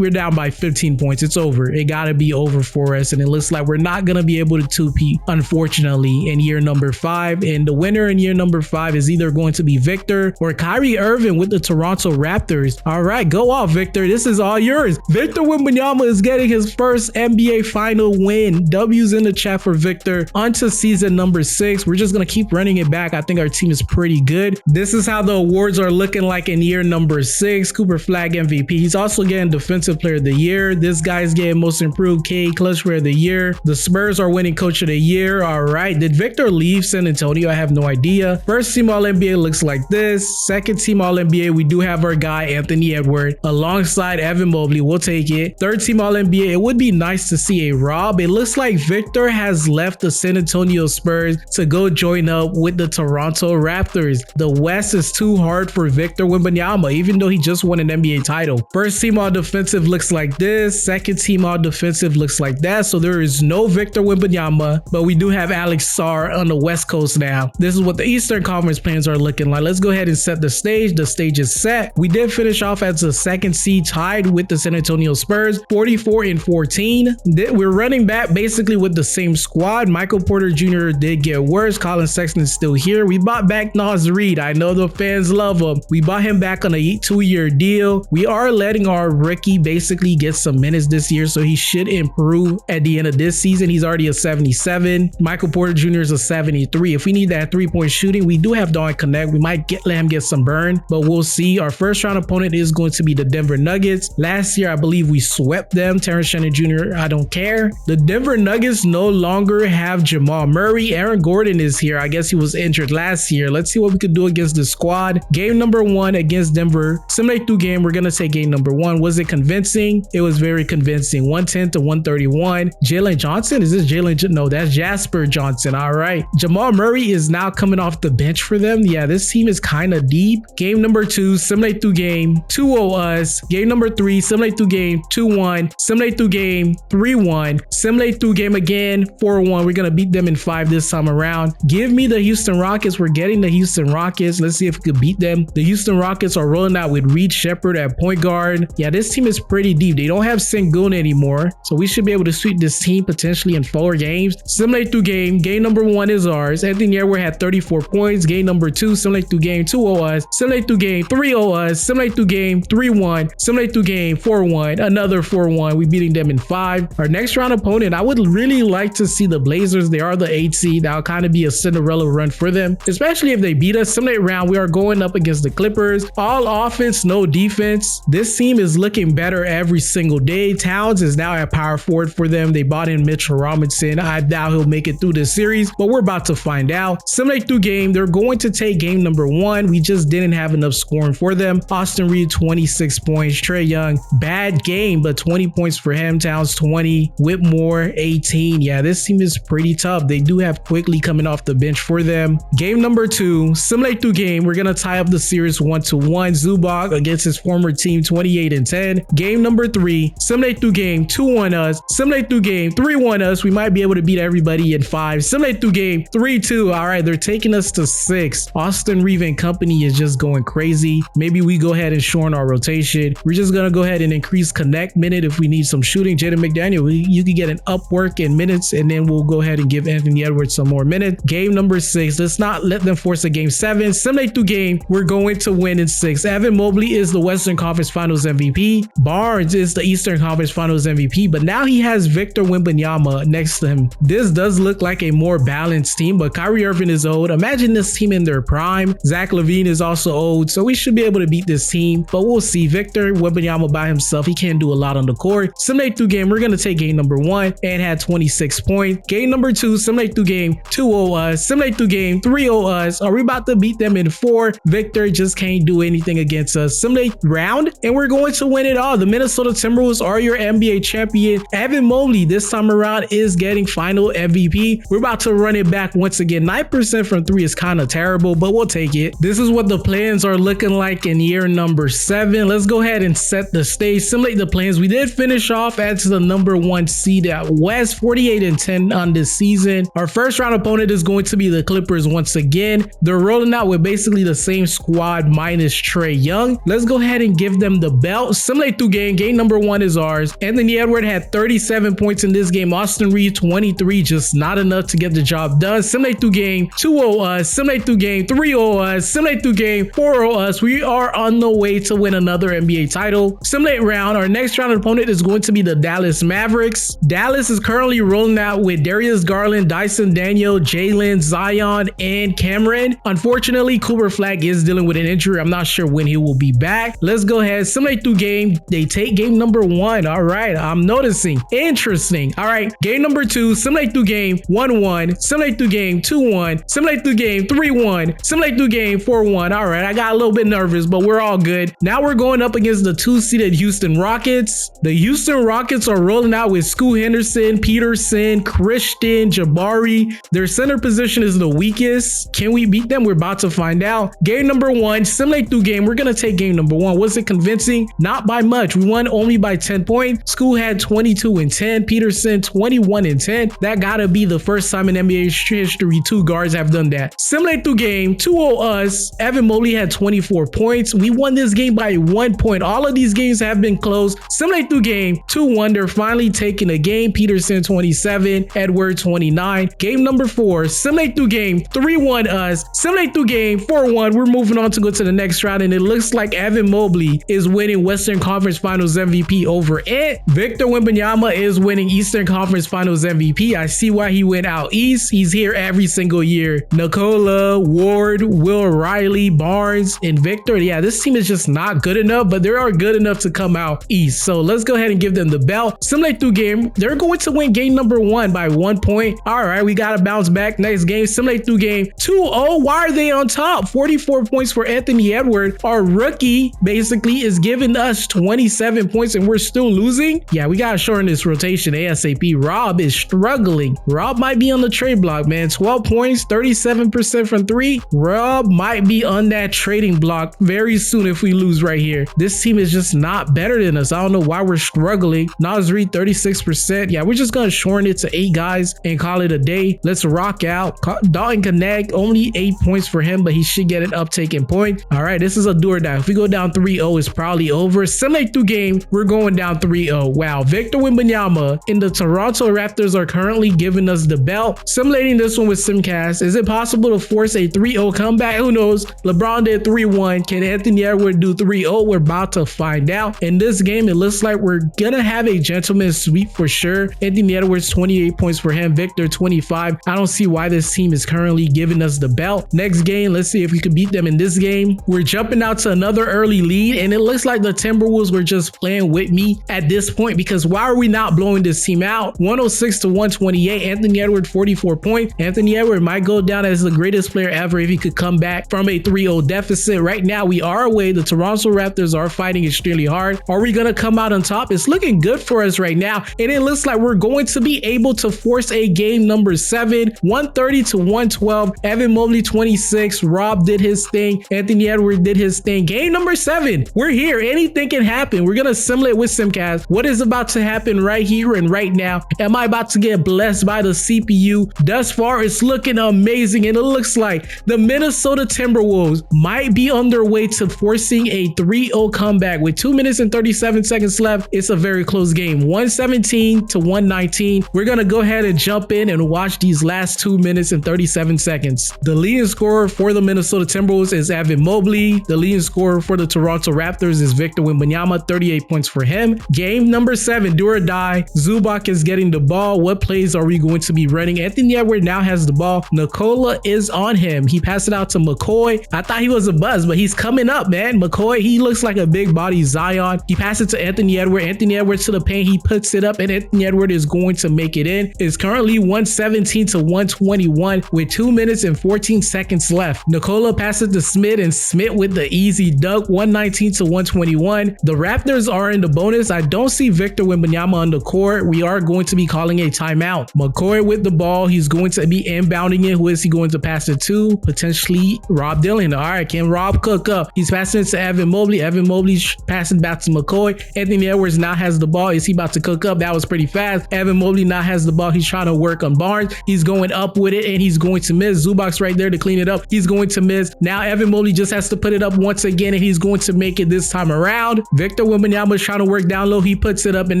down by 15 points. It's over. It gotta be over for us, and it looks like we're not gonna be able to 2-peat, unfortunately, in year number 5. And the winner in year number 5 is either going to be Victor or Kyrie Irving with the Toronto Raptors. All right, go off, Victor. This is all yours. Victor Wembanyama is getting his first NBA final win. W's in the chat for Victor. On to season number 6. We're just gonna keep running it back. I think our team is pretty good. This is how the awards are looking like in year number 6. Cooper Flag MVP. He's also getting Defensive Player of the Year. This guy's getting Most Improved K, Clutch Player of the Year. The Spurs are winning Coach of the Year. All right, did Victor leave San Antonio? I have no idea. First team All-NBA looks like this. Second team All-NBA, we do have our guy Anthony Edwards alongside Evan Mobley. We'll take it. Third team All-NBA, it would be nice to see a Rob. It looks like Victor has left the San Antonio Spurs to go join up with the Toronto Raptors. The West is too hard for Victor Wembanyama, even though he just won an NBA title. First team All Defensive looks like this. Second team All Defensive looks like that. So there is no Victor Wembanyama, but we do have Alex Sarr on the West Coast now. This is what the Eastern Conference plans are looking like. Let's go ahead and set the stage. The stage is set. We did finish off as the second seed, tied with the San Antonio Spurs, 44-14. We're running back basically with the same squad. Michael Porter Jr. did get worse. Colin Sexton is still here. We bought back Nas Reed. I know the fans love him. We bought him back on a 2-year deal. We are letting our rookie basically get some minutes this year, so he should improve at the end of this season. He's already a 77. Michael Porter Jr. is a 73. If we need that 3-point shooting, we do have Don Connect. We might let him get some burn, but we'll see. Our first round opponent is going to be the Denver Nuggets. Last year, I believe we swept them. Terrence Shannon Jr., I don't care. The Denver Nuggets no longer have Jamal Murray. Aaron Gordon is here. I guess he was injured last year. Let's see what we could do against the squad. Game number 1 against Denver. Simulate through game. We're going to say game number 1. Was it convincing? It was very convincing. 110 to 131. Jalen Johnson? Is this Jalen? No, that's Jasper Johnson. All right. Jamal Murray is now coming off the bench for them. Yeah, this team is kind of deep. Game number 2, simulate through game, 2-0 us. Game number 3, simulate through game, 2-1. Simulate through game, 3-1. Simulate through game again, 4-1. We're going to beat them in 5 this time around. Give me the Houston Rockets. We're getting the Houston Rockets. Let's see if we could beat them. The Houston Rockets are rolling out with Reed Shepherd at point guard. Yeah, this team is pretty deep. They don't have Sengun anymore, so we should be able to sweep this team potentially in 4 games. Simulate through game. Game number 1 is ours. Anthony Edwards had 34 points. Game number 2, simulate through game, 2-0 us. Simulate through game, 3-0 us. Simulate through game, 3-1. Simulate through game, 4-1. Another 4-1. We beating them in 5. Our next round opponent, I would really like to see the Blazers. They are the 8th seed. That'll kind of be a Cinderella run for them, especially if they beat us. Simulate round, we are going up against the Clippers. All offense, no defense. This team is looking better every single day. Towns is now at power forward for them. They bought in Mitchell Robinson. I doubt he'll make it through this series, but we're about to find out. Simulate through game. They're going to take game number 1. We just didn't have enough scoring for them. Austin Reed, 26 points. Trae Young, bad game, but 20 points for him. Towns, 20. Whitmore, 18. Yeah, this team is pretty tough. They do have Quickly coming off the bench for them. Game number 2, simulate through game. We're going to tie up the series 1-1. Zubac against his former team, 28-10. Game number 3, simulate through game, 2-1 us. Simulate through game, 3-1 us. We might be able to beat everybody in 5. Simulate through game, 3-2. All right, they're taking us to 6. Austin Reeve and company is just going crazy. Maybe we go ahead and shorten our rotation. We're just going to go ahead and increase connect minute if we need some shooting. Jaden McDaniel, you can get an upwork in minutes, and then we'll go ahead and give Anthony Edwards some more minutes. Game number 6. Let's not let them force a game 7. Simulate through game. We're going to win in 6. Evan Mobley is the Western Conference Finals MVP. Barnes is the Eastern Conference Finals MVP, but now he has Victor Wembanyama next to him. This does look like a more balanced team, but Kyrie Irving is old. Imagine this team in their prime. Zach LaVine is also old, so we should be able to beat this team, but we'll see. Victor Wembanyama by himself, he can't do a lot on the court. Simulate through game. We're going to take game number 1 and had 26 points. Game number 2, simulate through game, 2-0 us. Simulate through game, 3-0 us. Are we about to beat them in 4. Victor just can't do anything against us. Simulate round, and we're going to win it all. The Minnesota Timberwolves are your NBA champion. Evan Mobley this time around is getting final MVP. We're about to run it back once again. 9% from 3 is kind of terrible, but we'll take it. This is what the plans are looking like in year number 7. Let's go ahead and set the stage, simulate the plans. We did finish off as the number 1 seed at West, 48-10 on this season. Our first round opponent is going to be the Clippers once again. They're rolling out with basically the same squad minus Trae Young. Let's go ahead and give them the belt. Simulate through game. Game number 1 is ours. Anthony Edwards had 37 points in this game. Austin Reed 23, just not enough to get the job done. Simulate through game. 2-0 us. Simulate through game. 3-0 us. Simulate through game. 4-0 us. We are on the way to win another NBA title. Simulate round. Our next round opponent is going to be the Dallas Mavericks. Dallas is currently rolling out with Darius Garland, Dyson Daniel, Jalen, Zion, and Cameron. Unfortunately, Cooper Flag is dealing with an injury. I'm not sure when he will be back. Let's go ahead. Simulate through game. They take game number 1. All right. I'm noticing. Interesting. All right. Game number 2. Simulate through game. 1-1. Simulate through game. 2-1. Simulate through game. 3-1. Simulate through game. 4-1. All right. I got a little bit nervous, but we're all good. Now we're going up against the 2-seeded Houston Rockets. The Houston Rockets are rolling out with Scoot Henderson, Peterson, Christian, Jabari. Their center position is the weakest. Can we beat them? We're about to find out. Game number 1, simulate through game. We're going to take game number 1. Was it convincing? Not by much. We won only by 10 points. Scoot had 22-10. Peterson 21-10. That gotta be the first time in NBA history 2 guards have done that. Simulate through game. 2-0 us. Evan Mobley had 24 points. We won this game by 1 point. All of these games have been close. Simulate through game. 2-1. They're finally taking a game. Peterson 27. Edward 29. Game number 4. Simulate through game. 3-1 us. Simulate through game. 4-1. We're moving on to go to the next round, and it looks like Evan Mobley is winning Western Conference Finals MVP over it. Victor Wembanyama is winning Eastern Conference Finals MVP. I see why he went out east. He's here every single year. Nikola, Ward, Will Riley, Barnes, and Victor. Yeah, this team is just not good enough, but they are good enough to come out east. So let's go ahead and give them the belt. Simulate through game. They're going to win game number 1 by 1 point. All right, we got to bounce back. Next game, simulate through game. 2-0. Why are they on top? 44 points for Anthony Edwards. Our rookie basically is giving us 27 points, and we're still losing. Yeah, we got to shorten this rotation ASAP. Rob is struggling. Rob might be on the trade block, man. 12 points, 37% from 3. Rob might be on that trading block very soon if we lose right here. This team is just not better than us. I don't know why we're struggling. Nas Reed 36%. Yeah, we're just going to shorten it to 8 guys and call it a day. Let's rock out. Dalton Connect, only 8 points for him, but he should get an uptake in point. All right, this is a do or die. If we go down 3-0, it's probably over. Simulate through game. We're going down 3-0. Wow. Victor Wembanyama and the Toronto Raptors are currently giving us the belt. Simulating this one with Simcast. Is it possible to force a 3-0 comeback? Who knows? LeBron did 3-1. Can Anthony Edwards do 3-0? We're about to find out. In this game, it looks like we're gonna have a gentleman's sweep for sure. Anthony Edwards 28 points for him. Victor 25. I don't see why this team is currently giving us the belt. Next game, let's see if we can beat them in this game. We're jumping out to another early lead, and it looks like the Timberwolves were just playing with me at this point, because why are we not blowing this team out? 106-128. Anthony Edwards 44 points. Anthony Edwards might go down as the greatest player ever if he could come back from a 3-0 deficit. Right now, we are away. The Toronto Raptors are fighting extremely hard. Are we gonna come out on top? It's looking good for us right now, and it looks like we're going to be able to force a game number 7, 130-112. Evan Mobley 26. Rob did his thing. Anthony Edwards did his thing. Game number 7. We're here. Anything can happen. We're gonna simulate with Simcast. What is about to happen right here and right now? Am I about to get blessed by the CPU? Thus far, it's looking amazing, and it looks like the Minnesota Timberwolves might be on their way to forcing a 3-0 comeback with 2 minutes and 37 seconds left. It's a very close game, 117-119. We're gonna go ahead and jump in and watch these last 2 minutes and 37 seconds. The leading scorer for the Minnesota Timberwolves is Evan Mobley. The leading scorer for the Toronto Raptors is Victor Wembanyama, 38 points for him. Game number 7, do or die. Zubac is getting the ball. What plays are we going to be running? Anthony Edwards now has the ball. Nikola is on him. He passed it out to McCoy. I thought he was a buzz, but he's coming up, man. McCoy, he looks like a big body Zion. He passed it to Anthony Edwards. Anthony Edwards to the paint. He puts it up, and Anthony Edwards is going to make it in. It's currently 117-121 with 2 minutes and 14 seconds left. McCullough passes to Smith, and Smith with the easy dunk, 119 to 121. The Raptors are in the bonus. I don't see Victor Wembanyama on the court. We are going to be calling a timeout. McCoy with the ball. He's going to be inbounding it. Who is he going to pass it to? Potentially Rob Dillingham. All right, can Rob cook up? He's passing it to Evan Mobley. Evan Mobley passing back to McCoy. Anthony Edwards now has the ball. Is he about to cook up? That was pretty fast. Evan Mobley now has the ball. He's trying to work on Barnes. He's going up with it, and he's going to miss. Zubac's right there to clean it up. He's going to miss. Now Evan Mobley just has to put it up once again, and he's going to make it this time around. Victor Wembanyama is trying to work down low. He puts it up, and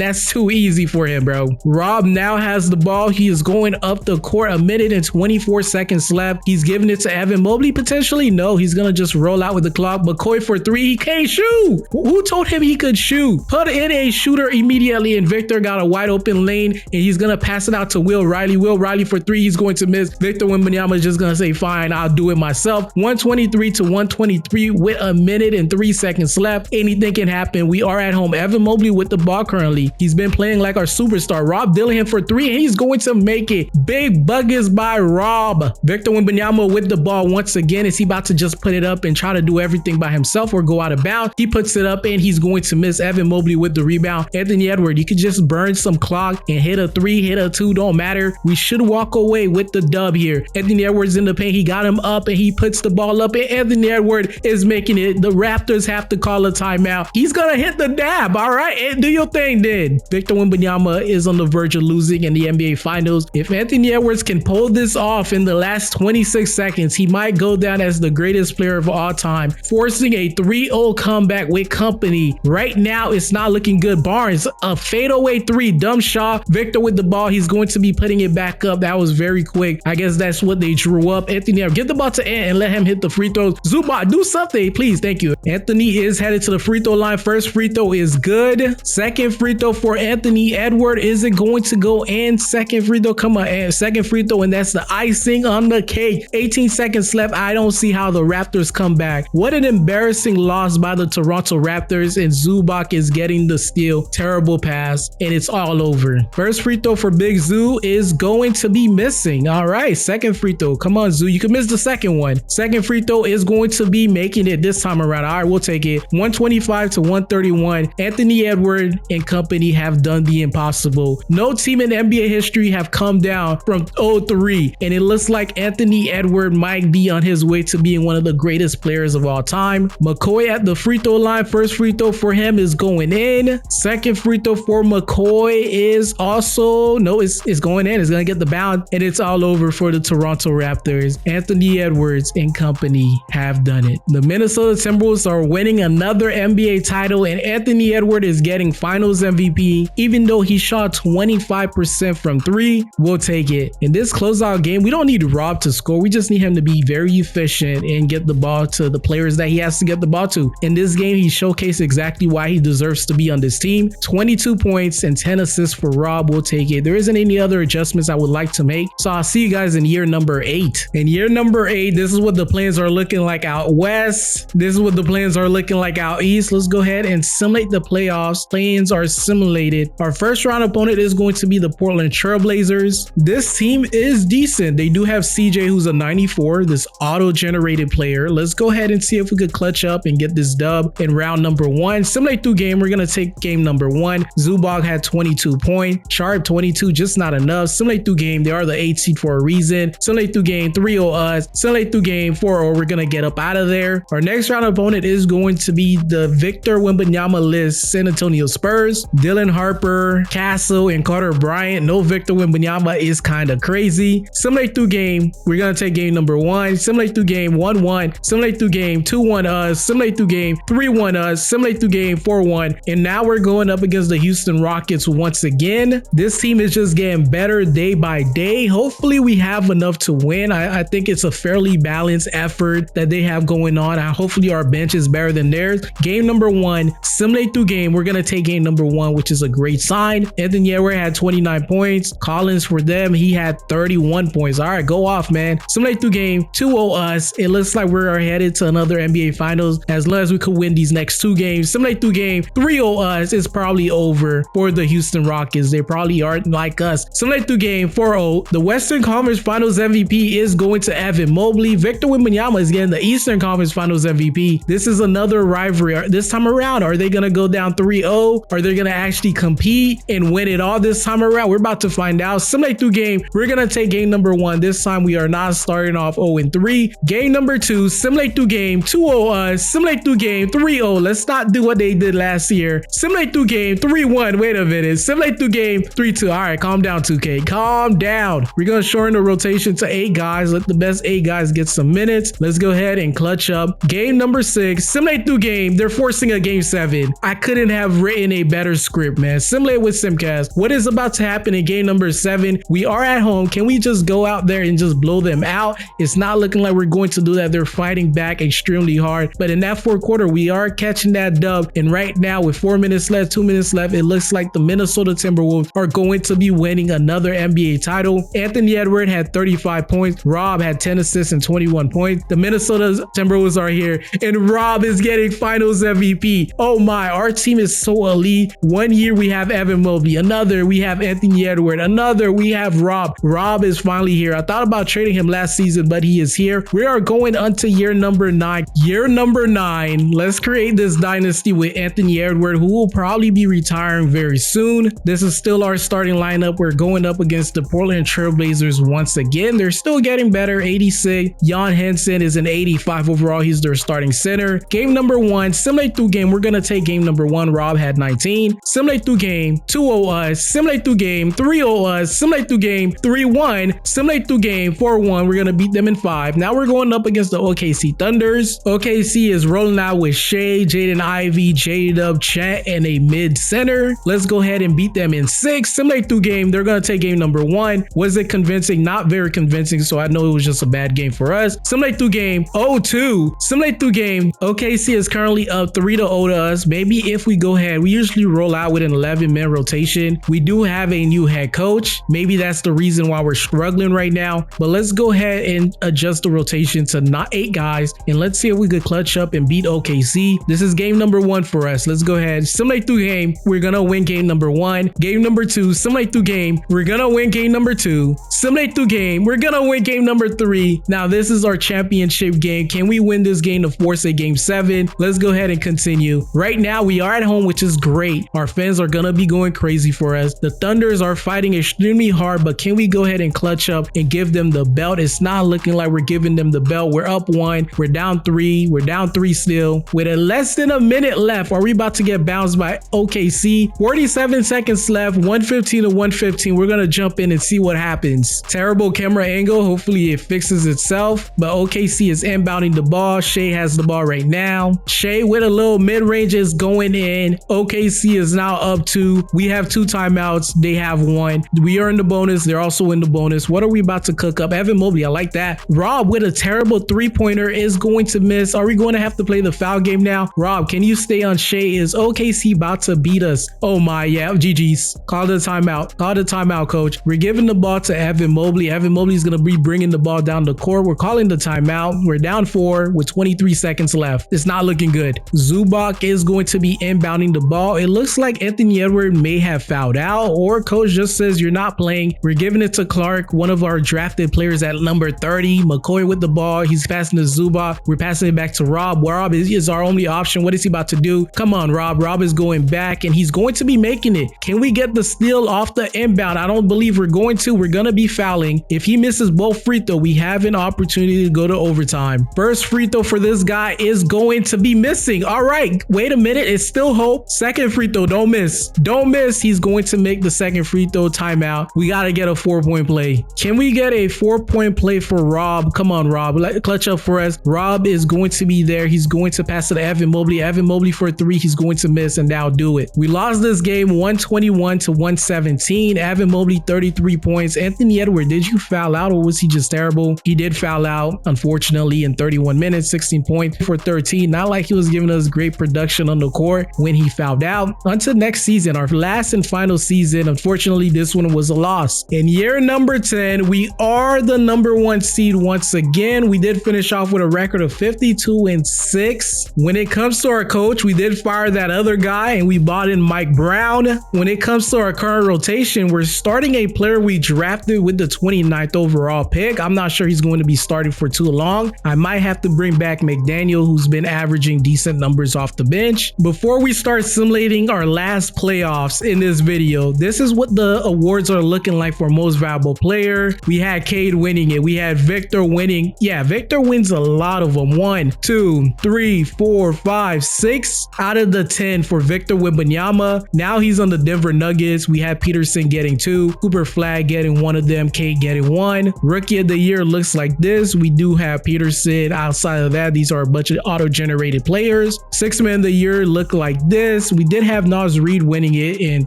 that's too easy for him, bro. Rob now has the ball. He is going up the court. 1 minute and 24 seconds left. He's giving it to Evan Mobley. Potentially, no. He's going to just roll out with the clock. McCoy for three. He can't shoot. Who told him he could shoot? Put in a shooter immediately, and Victor got a wide open lane, and he's going to pass it out to Will Riley. Will Riley for three. He's going to miss. Victor Wembanyama is just going to say, fine, I'll do it myself. 123 to 123 with 1 minute and 3 seconds left. Anything can happen. We are at home. Evan Mobley with the ball currently. He's been playing like our superstar. Rob Dillingham for three, and he's going to make it. Big buckets by Rob. Victor Wembanyama with the ball once again. Is he about to just put it up and try to do everything by himself or go out of bounds? He puts it up, and he's going to miss. Evan Mobley with the rebound. Anthony Edwards, you could just burn some clock and hit a three, hit a two, don't matter. We should walk away with the dub here. Anthony Edwards in the paint. He got him up, and he puts the ball up, and Anthony Edwards is making it. The Raptors have to call a timeout. He's gonna hit the dab. All right, do your thing then. Victor Wembanyama is on the verge of losing in the NBA Finals. If Anthony Edwards can pull this off in the last 26 seconds, he might go down as the greatest player of all time, forcing a 3-0 comeback with company. Right now, it's not looking good. Barnes, a fadeaway three, dumb shot. Victor with the ball. He's going to be putting it back up. That was very quick. I guess that's what they drew up. Anthony Edwards, get the ball to Ant and let him hit the free throws. Zubac, do something, please. Thank you. Anthony is headed to the free throw line. First free throw is good. Second free throw for Anthony Edwards isn't going to go in. Second free throw, come on, and second free throw, and that's the icing on the cake. 18 seconds left. I don't see how the Raptors come back. What an embarrassing loss by the Toronto Raptors, and Zubac is getting the steal. Terrible pass, and it's all over. First free throw for Big Zoo is going to be missing. All right, second free throw. Come on, Zoo. You can miss the second one. Second free throw is going to be making it this time around. All right, we'll take it. 125 to 131. Anthony Edwards and company have done the impossible. No team in NBA history have come down from 0-3, and it looks like Anthony Edwards might be on his way to being one of the greatest players of all time. McCoy at the free throw line. First free throw for him is going in. Second free throw for McCoy is also, no, it's going in. It's going to get the bound, and it's all over for the Toronto Raptors. Anthony Edwards and company have done it. The Minnesota Timberwolves are winning another NBA title, and Anthony Edwards is getting finals MVP. Even though he shot 25% from three, we'll take it. In this closeout game, we don't need Rob to score. We just need him to be very efficient and get the ball to the players that he has to get the ball to. In this game, he showcased exactly why he deserves to be on this team. 22 points and 10 assists for Rob. We'll take it. There isn't any other adjustments I would like to make. So I'll see you guys in year number 8. In year number 8, this is what the plans are looking like out west. This is what the plans are looking like out east. Let's go ahead and simulate the playoffs. Plans are simulated. Our first round opponent is going to be the Portland Trailblazers. This team is decent. They do have CJ, who's a 94, this auto-generated player. Let's go ahead and see if we could clutch up and get this dub in round number 1. Simulate through game. We're going to take game number 1. Zubac had 22 points. Sharp 22, just not enough. Simulate through game. They are the 8 seed for a reason. Simulate through game. 3-0 us. Simulate through game. 4-0. We're going to get up out of there. Our next round opponent is going to be the Victor Wembanyama list San Antonio Spurs. Dylan Harper, Castle, and Carter Bryant. No Victor Wembanyama is kind of crazy. Simulate through game. We're going to take game number 1. Simulate through game. 1-1. Simulate through game. 2-1 us. Simulate through game. 3-1 us. Simulate through game. 4-1. And now we're going up against the Houston Rockets once again. This team is just getting better day by day. Hopefully we have enough to win. I think it's a fairly balanced effort that they have going on. Hopefully our bench is better than theirs. Game number 1. Simulate through game. We're going to take game number 1, which is a great sign. Anthony Edwards had 29 points. Collins for them, he had 31 points. All right, go off, man. Simulate through game. 2-0 us. It looks like we're headed to another NBA Finals as long as we could win these next 2 games. Simulate through game. 3-0 us. It's probably over for the Houston Rockets. They probably aren't like us. Simulate through game. 4-0. The Western Conference Finals MVP is going to Evan Mobley. Victor Victor Wembanyama is getting the Eastern Conference Finals MVP. This is another rivalry. This time around, are they going to go down 3-0? Are they going to actually compete and win it all this time around? We're about to find out. Simulate through game. We're going to take game number 1. This time we are not starting off 0-3. Game number 2, simulate through game 2-0 simulate through game 3-0. Let's not do what they did last year. Simulate through game 3-1. Wait a minute. Simulate through game 3-2. All right, calm down, 2K. Calm down. We're going to shorten the rotation to 8 guys. Let the best 8 guys get some minutes. Let's go ahead and clutch up. Game number 6, simulate through game. They're forcing a game 7. I couldn't have written a better script, man. Simulate with Simcast. What is about to happen in game number 7? We are at home. Can we just go out there and just blow them out? It's not looking like we're going to do that. They're fighting back extremely hard. But in that fourth quarter, we are catching that dub. And right now, with 4 minutes left, 2 minutes left, it looks like the Minnesota Timberwolves are going to be winning another NBA title. Anthony Edwards had 35 points. Rob had 10 assists and 21 points. The Minnesota Timberwolves are here, and Rob is getting Finals MVP. Oh my, our team is so elite. 1 year we have Evan Mobley, another we have Anthony Edwards, another we have Rob. Rob is finally here. I thought about trading him last season, but he is here. We are going onto year number 9. Year number 9. Let's create this dynasty with Anthony Edwards, who will probably be retiring very soon. This is still our starting lineup. We're going up against the Portland Trailblazers once again. They're still getting better. 86. Jan Henson is an 85 overall. He's their starting center. Game number 1, simulate through game. We're going to take game number 1. Rob had 19. Simulate through game 2-0 simulate through game 3-0 simulate through game 3-1, simulate through game 4-1. We're going to beat them in 5. Now we're going up against the OKC Thunders. OKC is rolling out with Shea, Jaden Ivey, J-Dub, Chet, and a mid center. Let's go ahead and beat them in 6. Simulate through game. They're going to take game number 1. Was it convincing? Not very convincing, so I know it was just a bad game for us. Simulate through game 0-2. Simulate through game. OKC is currently up 3-0 to us. Maybe if we go ahead, we usually roll out with an 11-man rotation. We do have a new head coach. Maybe that's the reason why we're struggling right now, but let's go ahead and adjust the rotation to not 8 guys, and let's see if we could clutch up and beat OKC. This is game number 1 for us. Let's go ahead, simulate through game. We're gonna win game number 1. Game number 2, simulate through game. We're gonna win game number 2. Simulate through game. We're gonna win game number 3. Now this is our championship game. Can we win this game to force a game 7? Let's go ahead and continue. Right now we are at home, which is great. Our fans are gonna be going crazy for us. The Thunders are fighting extremely hard, but can we go ahead and clutch up and give them the belt? It's not looking like we're giving them the belt. We're up 1. We're down 3. We're down 3 still. With less than a minute left, are we about to get bounced by OKC? 47 seconds left, 115 to 115. We're gonna jump in and see what happens. Terrible camera angle. Hopefully it fixes itself, but OKC is inbounding the ball. Shea has the ball right now. Shea with a little mid-range is going in. OKC is now up 2. We have 2 timeouts. They have 1. We are in the bonus. They're also in the bonus. What are we about to cook up? Evan Mobley, I like that. Rob with a terrible 3-pointer is going to miss. Are we going to have to play the foul game now? Rob, can you stay on Shea? Is OKC about to beat us? Oh my, yeah, GG's. Call the timeout. Call the timeout, coach. We're giving the ball to Evan Mobley. Evan Mobley is going to be bringing the ball down the court. We're calling the timeout. We're down 4 with 23 seconds left. It's not looking good. Zubac is going to be inbounding the ball. It looks like Anthony Edwards may have fouled out, or coach just says you're not playing. We're giving it to Clark, one of our drafted players at number 30. McCoy with the ball. He's passing to Zubac. We're passing it back to Rob. Rob is our only option. What is he about to do? Come on, Rob. Rob is going back, and he's going to be making it. Can we get the steal off the inbound? I don't believe we're going to. We're going to be fouling. If he misses both free throws, we have an opportunity to go to overtime. First free throw for this guy is going to be missing. All right, wait a minute. It's still hope. Second free throw. Don't miss. Don't miss. He's going to make the second free throw. Timeout. We got to get a 4-point play. Can we get a 4-point play for Rob? Come on, Rob. Clutch up for us. Rob is going to be there. He's going to pass it to Evan Mobley. Evan Mobley for 3. He's going to miss, and now do it. We lost this game 121 to 117. Evan Mobley 33 points. Anthony Edwards, did you foul out, or was he just terrible? He did foul out, unfortunately, in 31 minutes, 16 points for 13. Not like he was giving us great production on the court when he fouled out. Until next season, our last and final season. Unfortunately, this one was a loss. In year number 10, we are the number 1 seed once again. We did finish off with a record of 52-6. When it comes to our coach, we did fire that other guy and we bought in Mike Brown. When it comes to our current rotation, we're starting a player we drafted with the 29th overall pick. I'm not sure he's going to be starting started for too long. I might have to bring back McDaniel, who's been averaging decent numbers off the bench. Before we start simulating our last playoffs in this video, this is what the awards are looking like for most valuable player. We had Cade winning it. We had Victor winning. Yeah, Victor wins a lot of them. 1, 2, 3, 4, 5, 6 out of the 10 for Victor Wembanyama. Now he's on the Denver Nuggets. We had Peterson getting 2, Cooper Flag getting 1 of them, Cade getting 1. Rookie of the year looks like this. We do have Peterson. Outside of that, these are a bunch of auto-generated players. Sixth man of the year look like this. We did have Naz Reid winning it in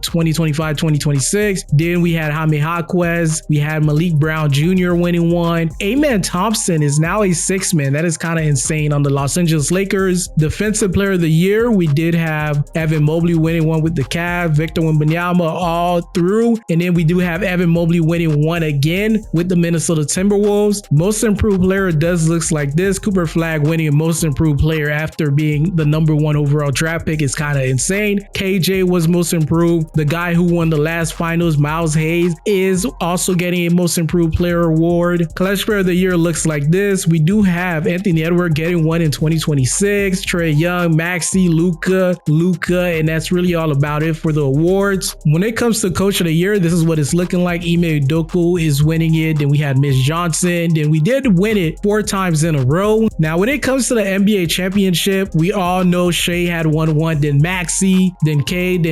2025-2026. Then we had Jaime Jaquez. We had Malik Brown Jr. winning 1. Amen Thompson is now a 6th man. That is kind of insane on the Los Angeles Lakers. Defensive player of the year, we did have Evan Mobley winning 1 with the Cavs, Victor Wembanyama all through, and then we do have Evan Mobley winning 1 again with the Minnesota Timberwolves. Most improved player does looks like this. Cooper Flag winning most improved player after being the #1 overall draft pick is kind of insane. KJ was most improved. The guy who won the last finals, Miles Hayes, is also getting a most improved player award. Clutch player of the year looks like this. We do have Anthony Edwards getting 1 in 2026, Trae Young, Maxey, Luka, and that's really all about it for the awards. When it comes to coach of the year, this is what it's looking like. Ime Udoka is winning it. Then we had Mitch Johnson. Then we did win it 4 times in a row. Now, when it comes to the NBA championship, we all know Shea had won 1, then Maxey, then Cade,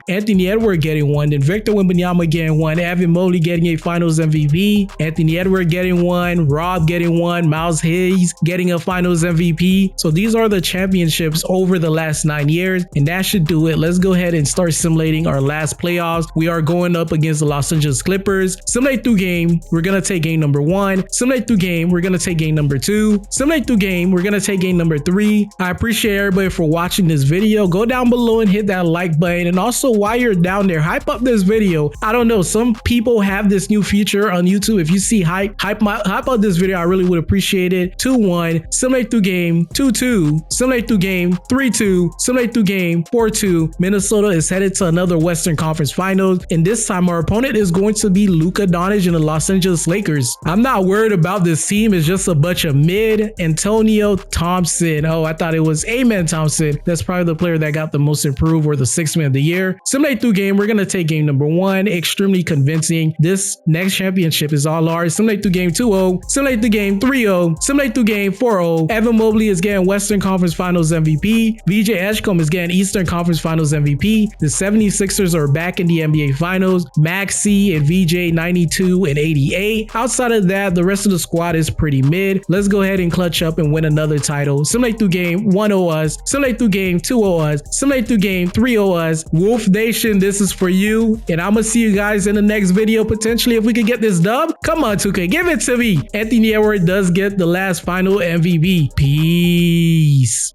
Anthony Edwards getting 1, then Victor Wembanyama getting 1, Evan Mobley getting a finals MVP, Anthony Edwards getting 1, Rob getting 1, Miles Hayes getting a finals MVP. So these are the championships over the last 9 years, and that should do it. Let's go ahead and start simulating our last playoffs. We are going up against the Los Angeles Clippers. Simulate through game, we're going to take game number 1. Simulate through game, we're going to take game number 2. Simulate through game, we're going to take game number 3. I appreciate everybody for watching this video. Go down below and hit that like button, and also while you're down there, hype up this video. I don't know, some people have this new feature on YouTube. If you see hype up this video, I really would appreciate it. 2-1, simulate through game. 2-2, simulate through game. 3-2, simulate through game. 4-2, Minnesota is headed to another Western Conference Finals, and this time our opponent is going to be Luka Doncic and the Los Angeles Lakers. I'm not worried about this team. It's just a bunch of mid. Antonio Thompson. Oh, I thought it was Amen Thompson. That's probably the player that got the most improved or the 6th man of the year. Simulate through game, we're going to take game number 1. Extremely convincing. This next championship is all ours. Simulate through game 2-0. Simulate through game 3-0. Simulate through game 4-0. Evan Mobley is getting Western Conference Finals MVP. VJ Edgecombe is getting Eastern Conference Finals MVP. The 76ers are back in the NBA Finals. Maxey and VJ 92 and 88. Outside of that, the rest of the squad is pretty mid. Let's go ahead and clutch up and win another title. Simulate through game 1-0 us. Simulate through game 2-0 us. Simulate through game 3-0 us. Wolf Nation, this is for you. And I'm gonna see you guys in the next video. Potentially, if we could get this dub. Come on, 2K, give it to me. Anthony Edwards does get the last final MVP. Peace.